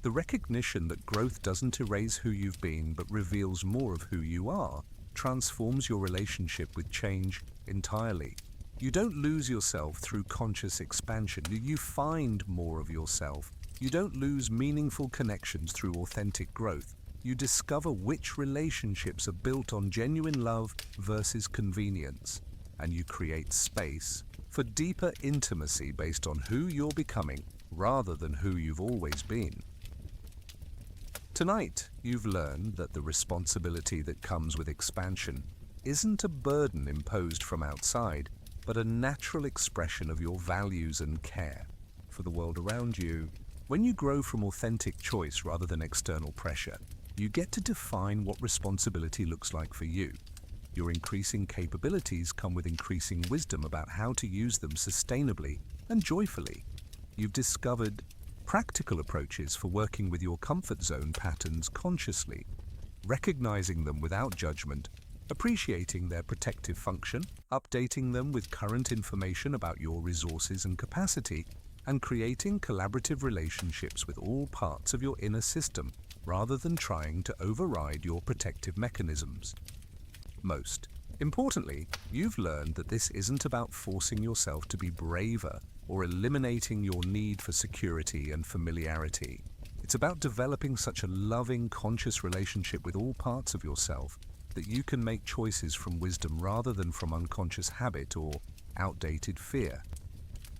Speaker 1: The recognition that growth doesn't erase who you've been but reveals more of who you are transforms your relationship with change entirely. You don't lose yourself through conscious expansion. You find more of yourself. You don't lose meaningful connections through authentic growth. You discover which relationships are built on genuine love versus convenience, and you create space for deeper intimacy based on who you're becoming rather than who you've always been. Tonight, you've learned that the responsibility that comes with expansion isn't a burden imposed from outside, but a natural expression of your values and care for the world around you. When you grow from authentic choice rather than external pressure, you get to define what responsibility looks like for you. Your increasing capabilities come with increasing wisdom about how to use them sustainably and joyfully. You've discovered practical approaches for working with your comfort zone patterns consciously, recognizing them without judgment, appreciating their protective function, updating them with current information about your resources and capacity, and creating collaborative relationships with all parts of your inner system rather than trying to override your protective mechanisms. Most importantly, you've learned that this isn't about forcing yourself to be braver or eliminating your need for security and familiarity. It's about developing such a loving, conscious relationship with all parts of yourself that you can make choices from wisdom rather than from unconscious habit or outdated fear.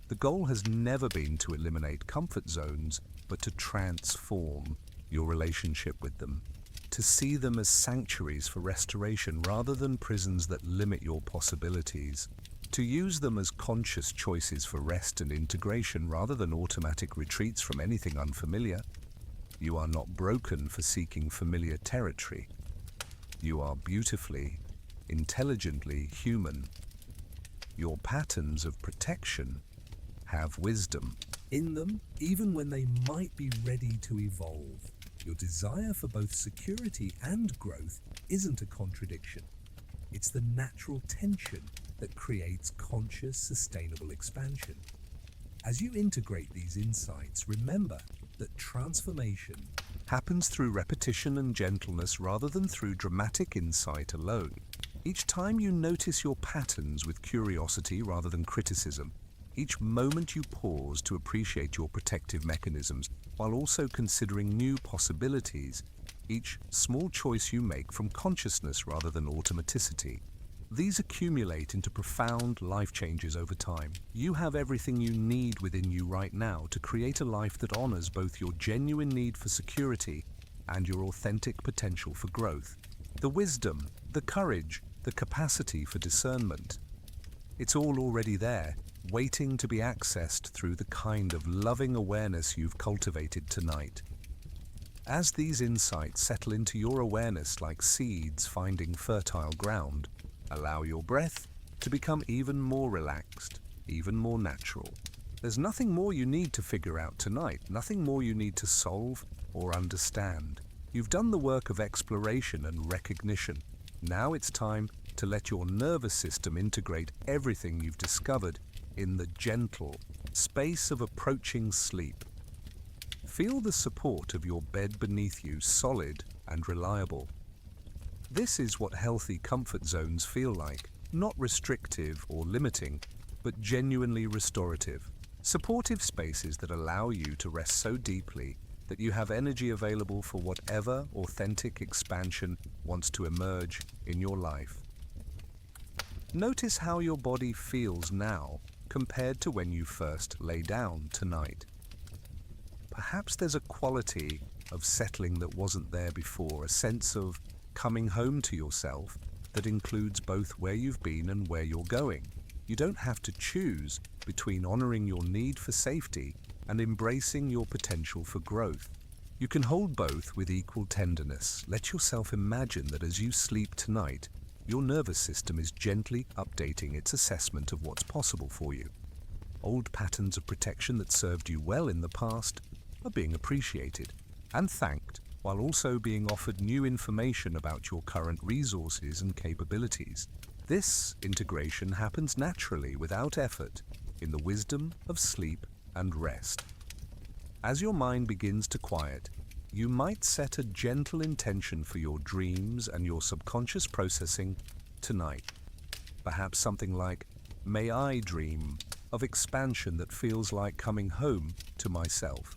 Speaker 1: The goal has never been to eliminate comfort zones, but to transform your relationship with them, to see them as sanctuaries for restoration rather than prisons that limit your possibilities, to use them as conscious choices for rest and integration rather than automatic retreats from anything unfamiliar. You are not broken for seeking familiar territory. You are beautifully, intelligently human. Your patterns of protection have wisdom in them, even when they might be ready to evolve. Your desire for both security and growth isn't a contradiction. It's the natural tension that creates conscious, sustainable expansion. As you integrate these insights, remember that transformation happens through repetition and gentleness rather than through dramatic insight alone. Each time you notice your patterns with curiosity rather than criticism, each moment you pause to appreciate your protective mechanisms while also considering new possibilities, each small choice you make from consciousness rather than automaticity, these accumulate into profound life changes over time. You have everything you need within you right now to create a life that honors both your genuine need for security and your authentic potential for growth. The wisdom, the courage, the capacity for discernment. It's all already there, waiting to be accessed through the kind of loving awareness you've cultivated tonight. As these insights settle into your awareness like seeds finding fertile ground, allow your breath to become even more relaxed, even more natural. There's nothing more you need to figure out tonight, nothing more you need to solve or understand. You've done the work of exploration and recognition. Now it's time to let your nervous system integrate everything you've discovered in the gentle space of approaching sleep. Feel the support of your bed beneath you, solid and reliable. This is what healthy comfort zones feel like, not restrictive or limiting, but genuinely restorative. Supportive spaces that allow you to rest so deeply that you have energy available for whatever authentic expansion wants to emerge in your life. Notice how your body feels now compared to when you first lay down tonight. Perhaps there's a quality of settling that wasn't there before, a sense of coming home to yourself that includes both where you've been and where you're going. You don't have to choose between honoring your need for safety and embracing your potential for growth. You can hold both with equal tenderness. Let yourself imagine that as you sleep tonight, your nervous system is gently updating its assessment of what's possible for you. Old patterns of protection that served you well in the past are being appreciated and thanked, while also being offered new information about your current resources and capabilities. This integration happens naturally, without effort, in the wisdom of sleep and rest. As your mind begins to quiet, you might set a gentle intention for your dreams and your subconscious processing tonight. Perhaps something like, "May I dream of expansion that feels like coming home to myself.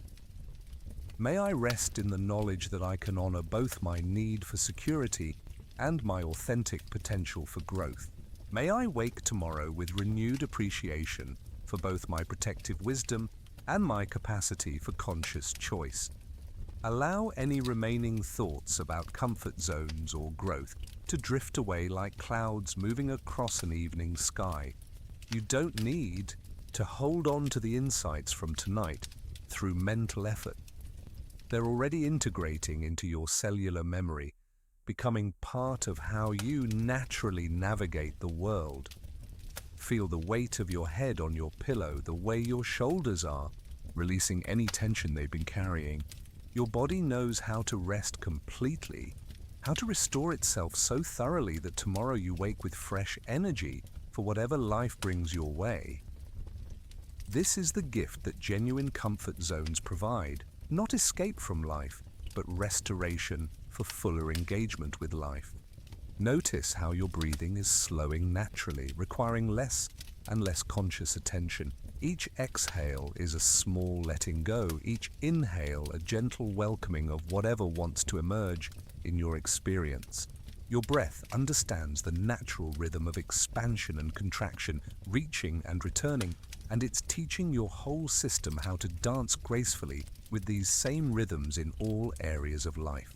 Speaker 1: May I rest in the knowledge that I can honor both my need for security and my authentic potential for growth. May I wake tomorrow with renewed appreciation for both my protective wisdom and my capacity for conscious choice." Allow any remaining thoughts about comfort zones or growth to drift away like clouds moving across an evening sky. You don't need to hold on to the insights from tonight through mental effort. They're already integrating into your cellular memory, becoming part of how you naturally navigate the world. Feel the weight of your head on your pillow, the way your shoulders are, releasing any tension they've been carrying. Your body knows how to rest completely, how to restore itself so thoroughly that tomorrow you wake with fresh energy for whatever life brings your way. This is the gift that genuine comfort zones provide, not escape from life, but restoration for fuller engagement with life. Notice how your breathing is slowing naturally, requiring less and less conscious attention. Each exhale is a small letting go, each inhale a gentle welcoming of whatever wants to emerge in your experience. Your breath understands the natural rhythm of expansion and contraction, reaching and returning, and it's teaching your whole system how to dance gracefully with these same rhythms in all areas of life.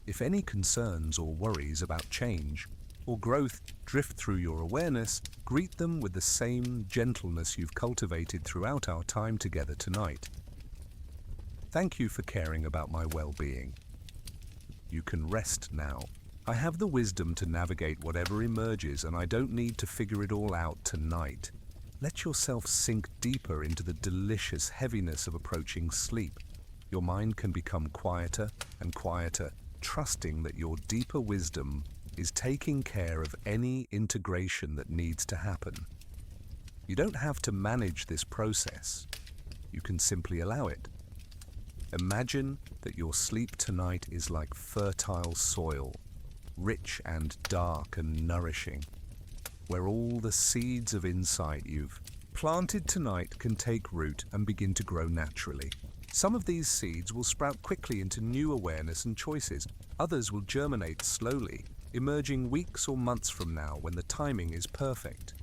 Speaker 1: If any concerns or worries about change or growth drift through your awareness, greet them with the same gentleness you've cultivated throughout our time together tonight. Thank you for caring about my well-being. You can rest now. I have the wisdom to navigate whatever emerges, and I don't need to figure it all out tonight. Let yourself sink deeper into the delicious heaviness of approaching sleep. Your mind can become quieter and quieter, trusting that your deeper wisdom is taking care of any integration that needs to happen. You don't have to manage this process. You can simply allow it. Imagine that your sleep tonight is like fertile soil, rich and dark and nourishing, where all the seeds of insight you've planted tonight can take root and begin to grow naturally. Some of these seeds will sprout quickly into new awareness and choices. Others will germinate slowly, emerging weeks or months from now when the timing is perfect.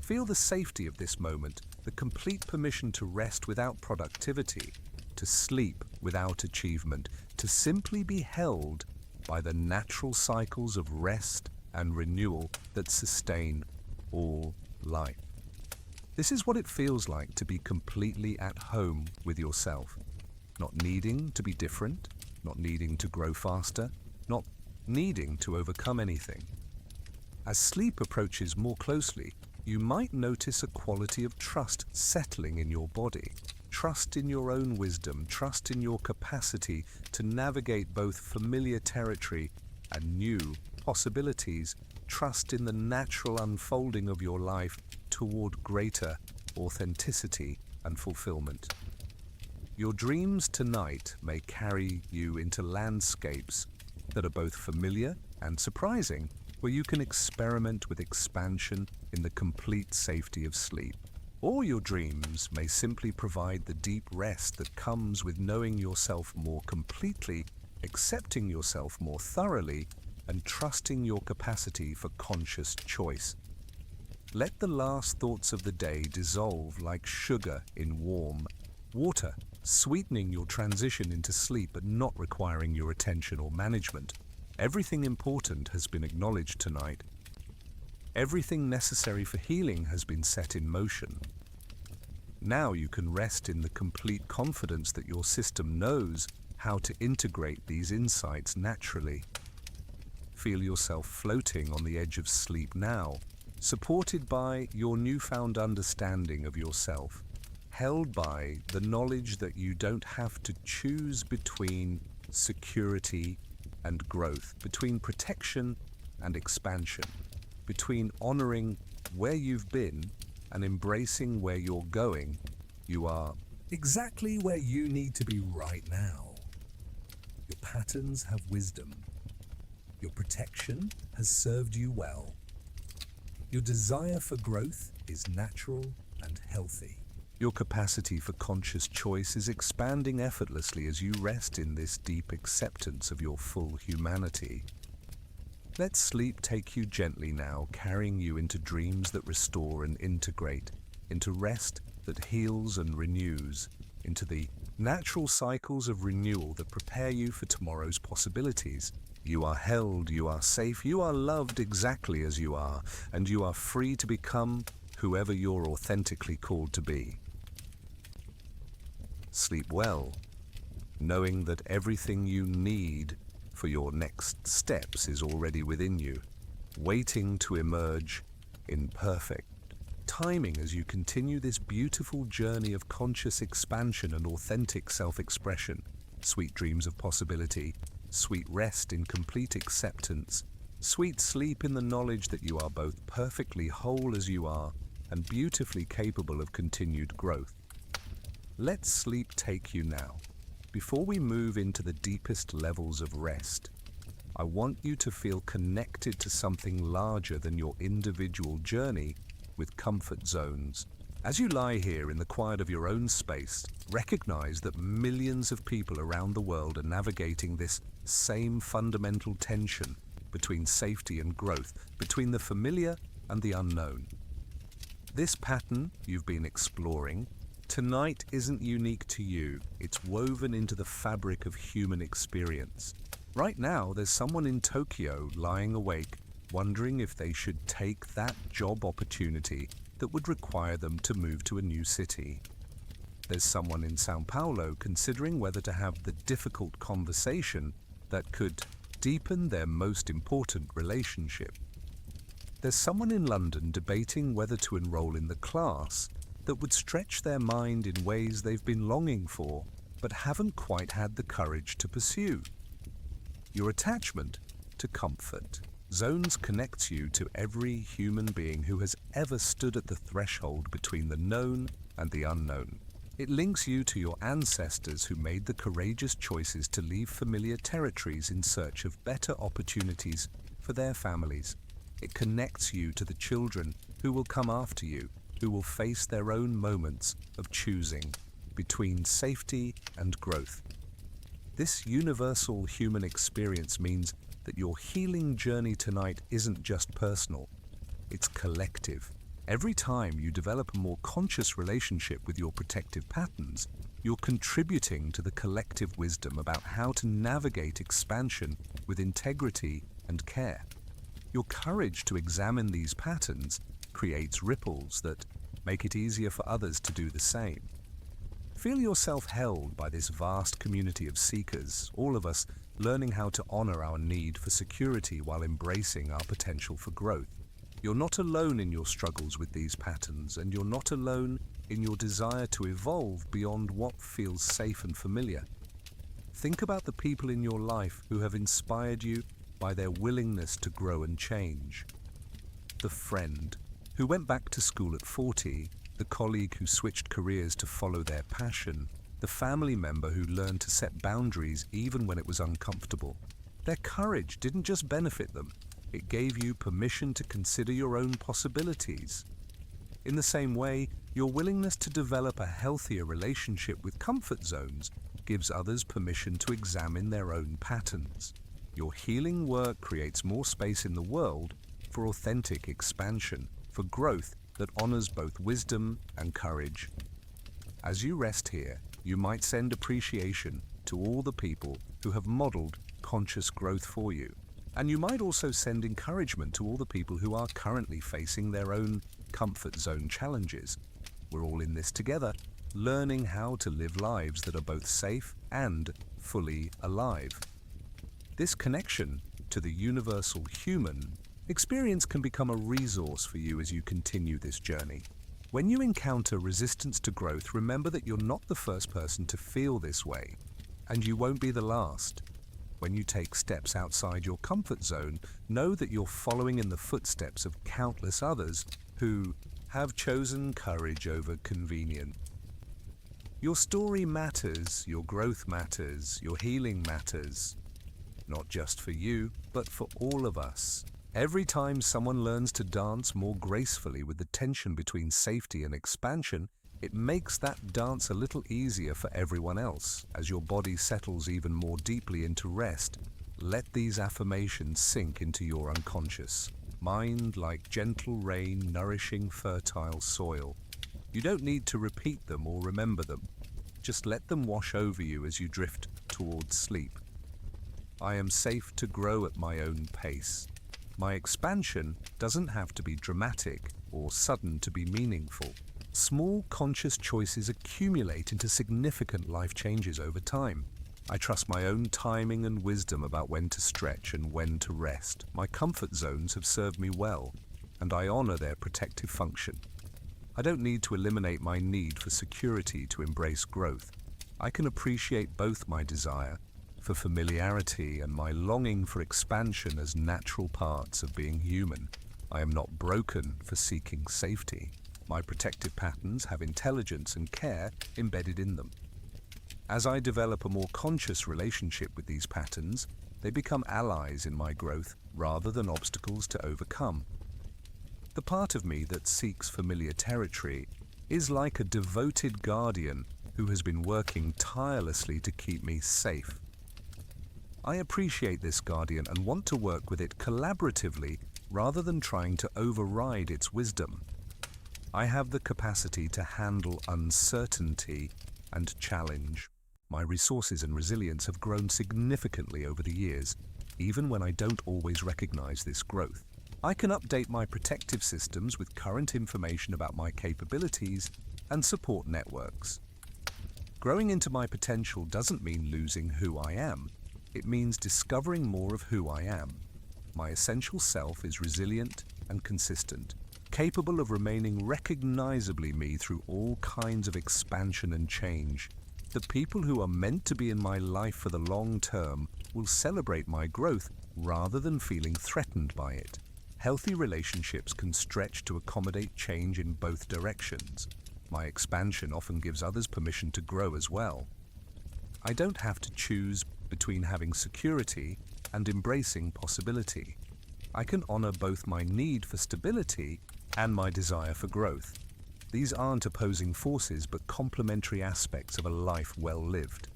Speaker 1: Feel the safety of this moment, the complete permission to rest without productivity, to sleep without achievement, to simply be held by the natural cycles of rest and renewal that sustain all life. This is what it feels like to be completely at home with yourself, not needing to be different, not needing to grow faster, not needing to overcome anything. As sleep approaches more closely, you might notice a quality of trust settling in your body. Trust in your own wisdom, trust in your capacity to navigate both familiar territory and new possibilities, trust in the natural unfolding of your life toward greater authenticity and fulfillment. Your dreams tonight may carry you into landscapes that are both familiar and surprising, where you can experiment with expansion in the complete safety of sleep. Or your dreams may simply provide the deep rest that comes with knowing yourself more completely, accepting yourself more thoroughly, and trusting your capacity for conscious choice. Let the last thoughts of the day dissolve like sugar in warm water, sweetening your transition into sleep but not requiring your attention or management. Everything important has been acknowledged tonight. Everything necessary for healing has been set in motion. Now you can rest in the complete confidence that your system knows how to integrate these insights naturally. Feel yourself floating on the edge of sleep now, supported by your newfound understanding of yourself, held by the knowledge that you don't have to choose between security and growth, between protection and expansion, between honoring where you've been and embracing where you're going. You are exactly where you need to be right now. Your patterns have wisdom. Your protection has served you well. Your desire for growth is natural and healthy. Your capacity for conscious choice is expanding effortlessly as you rest in this deep acceptance of your full humanity. Let sleep take you gently now, carrying you into dreams that restore and integrate, into rest that heals and renews, into the natural cycles of renewal that prepare you for tomorrow's possibilities. You are held, you are safe, you are loved exactly as you are, and you are free to become whoever you're authentically called to be. Sleep well, knowing that everything you need for your next steps is already within you, waiting to emerge in perfect timing as you continue this beautiful journey of conscious expansion and authentic self-expression. Sweet dreams of possibility, sweet rest in complete acceptance, sweet sleep in the knowledge that you are both perfectly whole as you are and beautifully capable of continued growth. Let sleep take you now. Before we move into the deepest levels of rest, I want you to feel connected to something larger than your individual journey with comfort zones. As you lie here in the quiet of your own space, recognize that millions of people around the world are navigating this same fundamental tension between safety and growth, between the familiar and the unknown. This pattern you've been exploring tonight isn't unique to you. It's woven into the fabric of human experience. Right now, there's someone in Tokyo lying awake, wondering if they should take that job opportunity that would require them to move to a new city. There's someone in Sao Paulo considering whether to have the difficult conversation that could deepen their most important relationship. There's someone in London debating whether to enroll in the class that would stretch their mind in ways they've been longing for, but haven't quite had the courage to pursue. Your attachment to comfort zones connects you to every human being who has ever stood at the threshold between the known and the unknown. It links you to your ancestors who made the courageous choices to leave familiar territories in search of better opportunities for their families. It connects you to the children who will come after you, who will face their own moments of choosing between safety and growth. This universal human experience means that your healing journey tonight isn't just personal, it's collective. Every time you develop a more conscious relationship with your protective patterns, you're contributing to the collective wisdom about how to navigate expansion with integrity and care. Your courage to examine these patterns creates ripples that make it easier for others to do the same. Feel yourself held by this vast community of seekers, all of us learning how to honor our need for security while embracing our potential for growth. You're not alone in your struggles with these patterns, and you're not alone in your desire to evolve beyond what feels safe and familiar. Think about the people in your life who have inspired you by their willingness to grow and change. The friend who went back to school at 40, the colleague who switched careers to follow their passion, the family member who learned to set boundaries even when it was uncomfortable. Their courage didn't just benefit them, it gave you permission to consider your own possibilities. In the same way, your willingness to develop a healthier relationship with comfort zones gives others permission to examine their own patterns. Your healing work creates more space in the world for authentic expansion, for growth that honors both wisdom and courage. As you rest here, you might send appreciation to all the people who have modeled conscious growth for you. And you might also send encouragement to all the people who are currently facing their own comfort zone challenges. We're all in this together, learning how to live lives that are both safe and fully alive. This connection to the universal human experience can become a resource for you as you continue this journey. When you encounter resistance to growth, remember that you're not the first person to feel this way, and you won't be the last. When you take steps outside your comfort zone, know that you're following in the footsteps of countless others who have chosen courage over convenience. Your story matters, your growth matters, your healing matters. Not just for you, but for all of us. Every time someone learns to dance more gracefully with the tension between safety and expansion, it makes that dance a little easier for everyone else. As your body settles even more deeply into rest, let these affirmations sink into your unconscious mind like gentle rain nourishing fertile soil. You don't need to repeat them or remember them. Just let them wash over you as you drift towards sleep. I am safe to grow at my own pace. My expansion doesn't have to be dramatic or sudden to be meaningful. Small conscious choices accumulate into significant life changes over time. I trust my own timing and wisdom about when to stretch and when to rest. My comfort zones have served me well, and I honor their protective function. I don't need to eliminate my need for security to embrace growth. I can appreciate both my desire for familiarity and my longing for expansion as natural parts of being human. I am not broken for seeking safety. My protective patterns have intelligence and care embedded in them. As I develop a more conscious relationship with these patterns, they become allies in my growth rather than obstacles to overcome. The part of me that seeks familiar territory is like a devoted guardian who has been working tirelessly to keep me safe. I appreciate this guardian and want to work with it collaboratively rather than trying to override its wisdom. I have the capacity to handle uncertainty and challenge. My resources and resilience have grown significantly over the years, even when I don't always recognize this growth. I can update my protective systems with current information about my capabilities and support networks. Growing into my potential doesn't mean losing who I am. It means discovering more of who I am. My essential self is resilient and consistent, capable of remaining recognizably me through all kinds of expansion and change. The people who are meant to be in my life for the long term will celebrate my growth rather than feeling threatened by it. Healthy relationships can stretch to accommodate change in both directions. My expansion often gives others permission to grow as well. I don't have to choose between having security and embracing possibility. I can honor both my need for stability and my desire for growth. These aren't opposing forces but complementary aspects of a life well lived.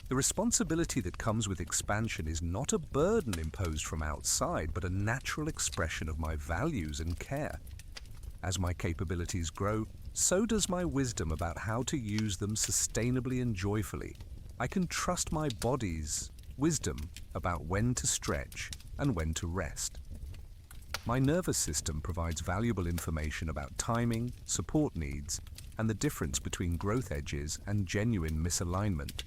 Speaker 1: The responsibility that comes with expansion is not a burden imposed from outside, but a natural expression of my values and care. As my capabilities grow, so does my wisdom about how to use them sustainably and joyfully. I can trust my body's wisdom about when to stretch and when to rest. My nervous system provides valuable information about timing, support needs, and the difference between growth edges and genuine misalignment.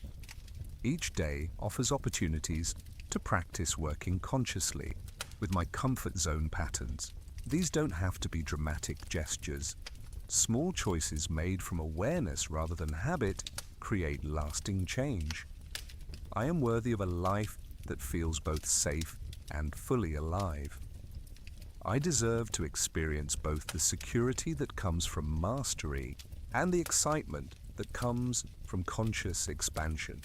Speaker 1: Each day offers opportunities to practice working consciously with my comfort zone patterns. These don't have to be dramatic gestures. Small choices made from awareness rather than habit create lasting change. I am worthy of a life that feels both safe and fully alive. I deserve to experience both the security that comes from mastery and the excitement that comes from conscious expansion.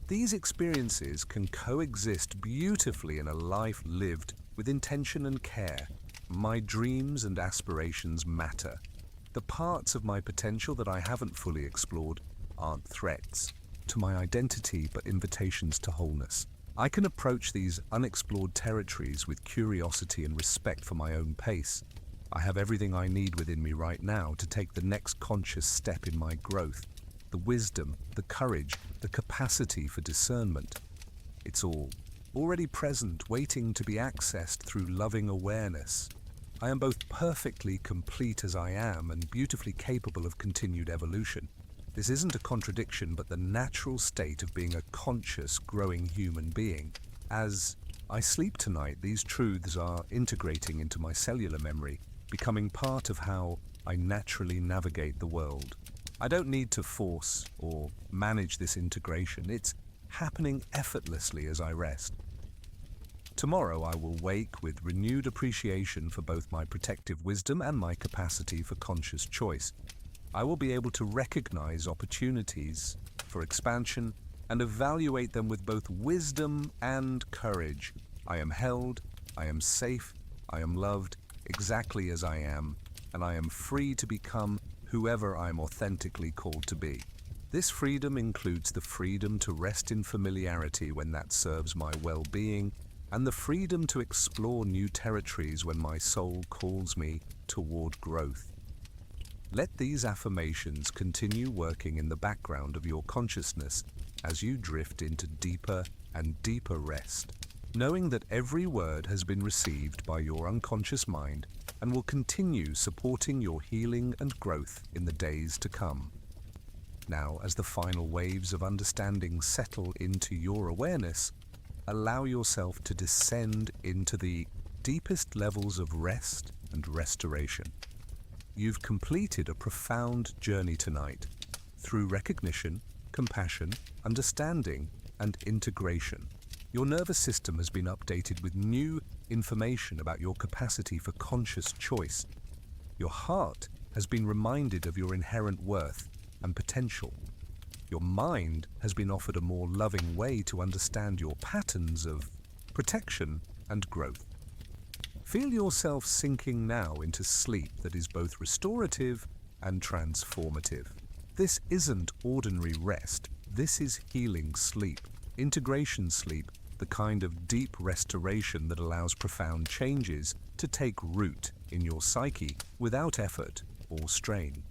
Speaker 1: These experiences can coexist beautifully in a life lived with intention and care. My dreams and aspirations matter. The parts of my potential that I haven't fully explored aren't threats to my identity but invitations to wholeness. I can approach these unexplored territories with curiosity and respect for my own pace. I have everything I need within me right now to take the next conscious step in my growth. The wisdom, the courage, the capacity for discernment. It's all already present, waiting to be accessed through loving awareness. I am both perfectly complete as I am and beautifully capable of continued evolution. This isn't a contradiction, but the natural state of being a conscious, growing human being. As I sleep tonight, these truths are integrating into my cellular memory, becoming part of how I naturally navigate the world. I don't need to force or manage this integration. It's happening effortlessly as I rest. Tomorrow I will wake with renewed appreciation for both my protective wisdom and my capacity for conscious choice. I will be able to recognize opportunities for expansion and evaluate them with both wisdom and courage. I am held, I am safe, I am loved exactly as I am, and I am free to become whoever I am authentically called to be. This freedom includes the freedom to rest in familiarity when that serves my well-being, and the freedom to explore new territories when my soul calls me toward growth. Let these affirmations continue working in the background of your consciousness as you drift into deeper and deeper rest, knowing that every word has been received by your unconscious mind and will continue supporting your healing and growth in the days to come. Now, as the final waves of understanding settle into your awareness, allow yourself to descend into the deepest levels of rest and restoration. You've completed a profound journey tonight through recognition, compassion, understanding, and integration. Your nervous system has been updated with new information about your capacity for conscious choice. Your heart has been reminded of your inherent worth and potential. Your mind has been offered a more loving way to understand your patterns of protection and growth. Feel yourself sinking now into sleep that is both restorative and transformative. This isn't ordinary rest. This is healing sleep, integration sleep, the kind of deep restoration that allows profound changes to take root in your psyche without effort or strain.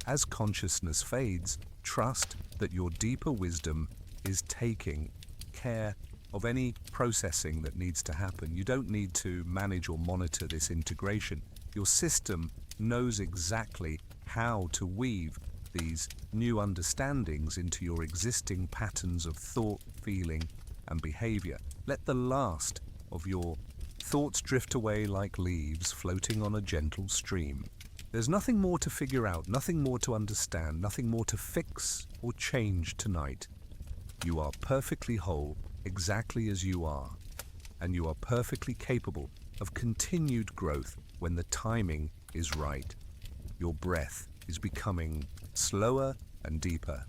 Speaker 1: As consciousness fades, trust that your deeper wisdom is taking care of any processing that needs to happen. You don't need to manage or monitor this integration. Your system knows exactly how to weave these new understandings into your existing patterns of thought, feeling, and behavior. Let the last of your thoughts drift away like leaves floating on a gentle stream. There's nothing more to figure out, nothing more to understand, nothing more to fix or change tonight. You are perfectly whole, exactly as you are, and you are perfectly capable of continued growth when the timing is right. Your breath is becoming slower and deeper.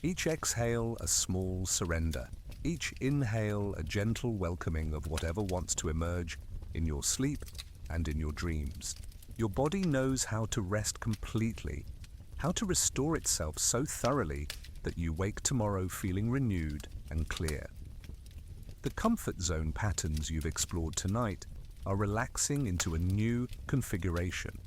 Speaker 1: Each exhale a small surrender. Each inhale a gentle welcoming of whatever wants to emerge in your sleep and in your dreams. Your body knows how to rest completely, how to restore itself so thoroughly that you wake tomorrow feeling renewed and clear. The comfort zone patterns you've explored tonight are relaxing into a new configuration,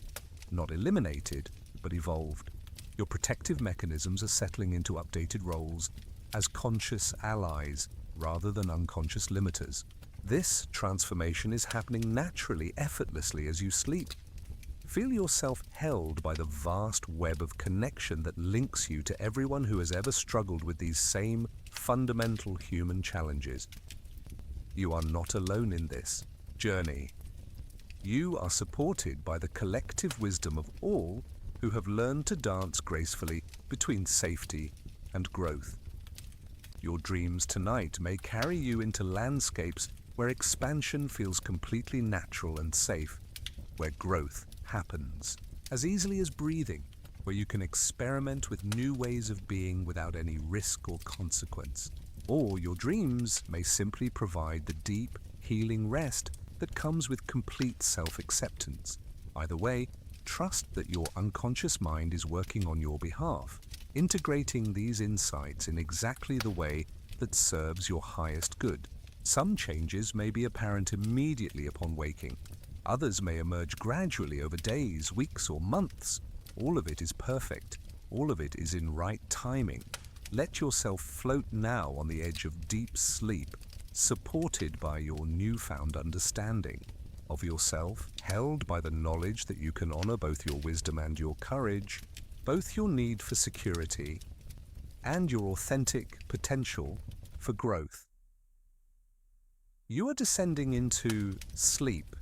Speaker 1: not eliminated, but evolved. Your protective mechanisms are settling into updated roles as conscious allies rather than unconscious limiters. This transformation is happening naturally, effortlessly as you sleep. Feel yourself held by the vast web of connection that links you to everyone who has ever struggled with these same fundamental human challenges. You are not alone in this journey. You are supported by the collective wisdom of all who have learned to dance gracefully between safety and growth. Your dreams tonight may carry you into landscapes where expansion feels completely natural and safe, where growth happens as easily as breathing, where you can experiment with new ways of being without any risk or consequence. Or your dreams may simply provide the deep, healing rest that comes with complete self-acceptance. Either way, trust that your unconscious mind is working on your behalf, integrating these insights in exactly the way that serves your highest good. Some changes may be apparent immediately upon waking. Others may emerge gradually over days, weeks, or months. All of it is perfect. All of it is in right timing. Let yourself float now on the edge of deep sleep, supported by your newfound understanding of yourself, held by the knowledge that you can honor both your wisdom and your courage, both your need for security and your authentic potential for growth. You are descending into sleep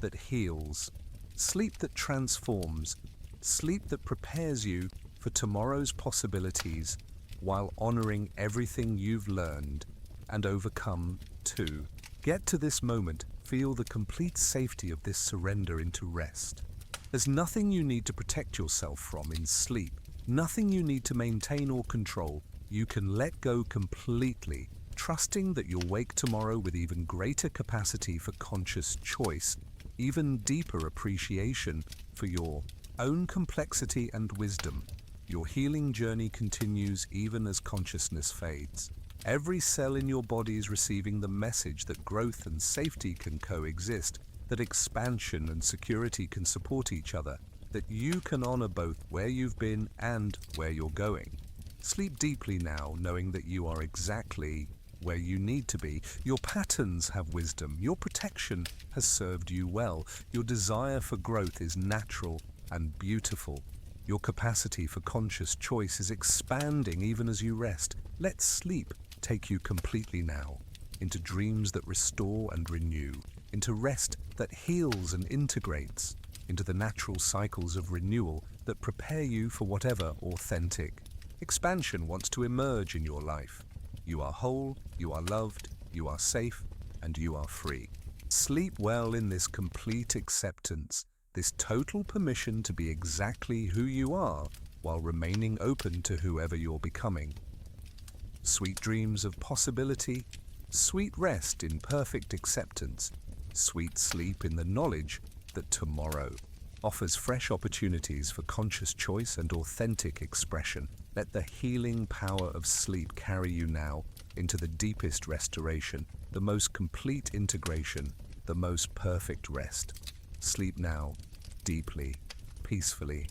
Speaker 1: that heals, sleep that transforms, sleep that prepares you for tomorrow's possibilities while honoring everything you've learned and overcome too. Get to this moment, feel the complete safety of this surrender into rest. There's nothing you need to protect yourself from in sleep, nothing you need to maintain or control. You can let go completely, trusting that you'll wake tomorrow with even greater capacity for conscious choice, even deeper appreciation for your own complexity and wisdom. Your healing journey continues even as consciousness fades. Every cell in your body is receiving the message that growth and safety can coexist, that expansion and security can support each other, that you can honor both where you've been and where you're going. Sleep deeply now, knowing that you are exactly where you need to be. Your patterns have wisdom. Your protection has served you well. Your desire for growth is natural and beautiful. Your capacity for conscious choice is expanding even as you rest. Let sleep take you completely now, into dreams that restore and renew, into rest that heals and integrates, into the natural cycles of renewal that prepare you for whatever authentic expansion wants to emerge in your life. You are whole, you are loved, you are safe, and you are free. Sleep well in this complete acceptance, this total permission to be exactly who you are while remaining open to whoever you're becoming. Sweet dreams of possibility, sweet rest in perfect acceptance, sweet sleep in the knowledge that tomorrow offers fresh opportunities for conscious choice and authentic expression. Let the healing power of sleep carry you now into the deepest restoration, the most complete integration, the most perfect rest. Sleep now, deeply, peacefully,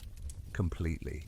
Speaker 1: completely.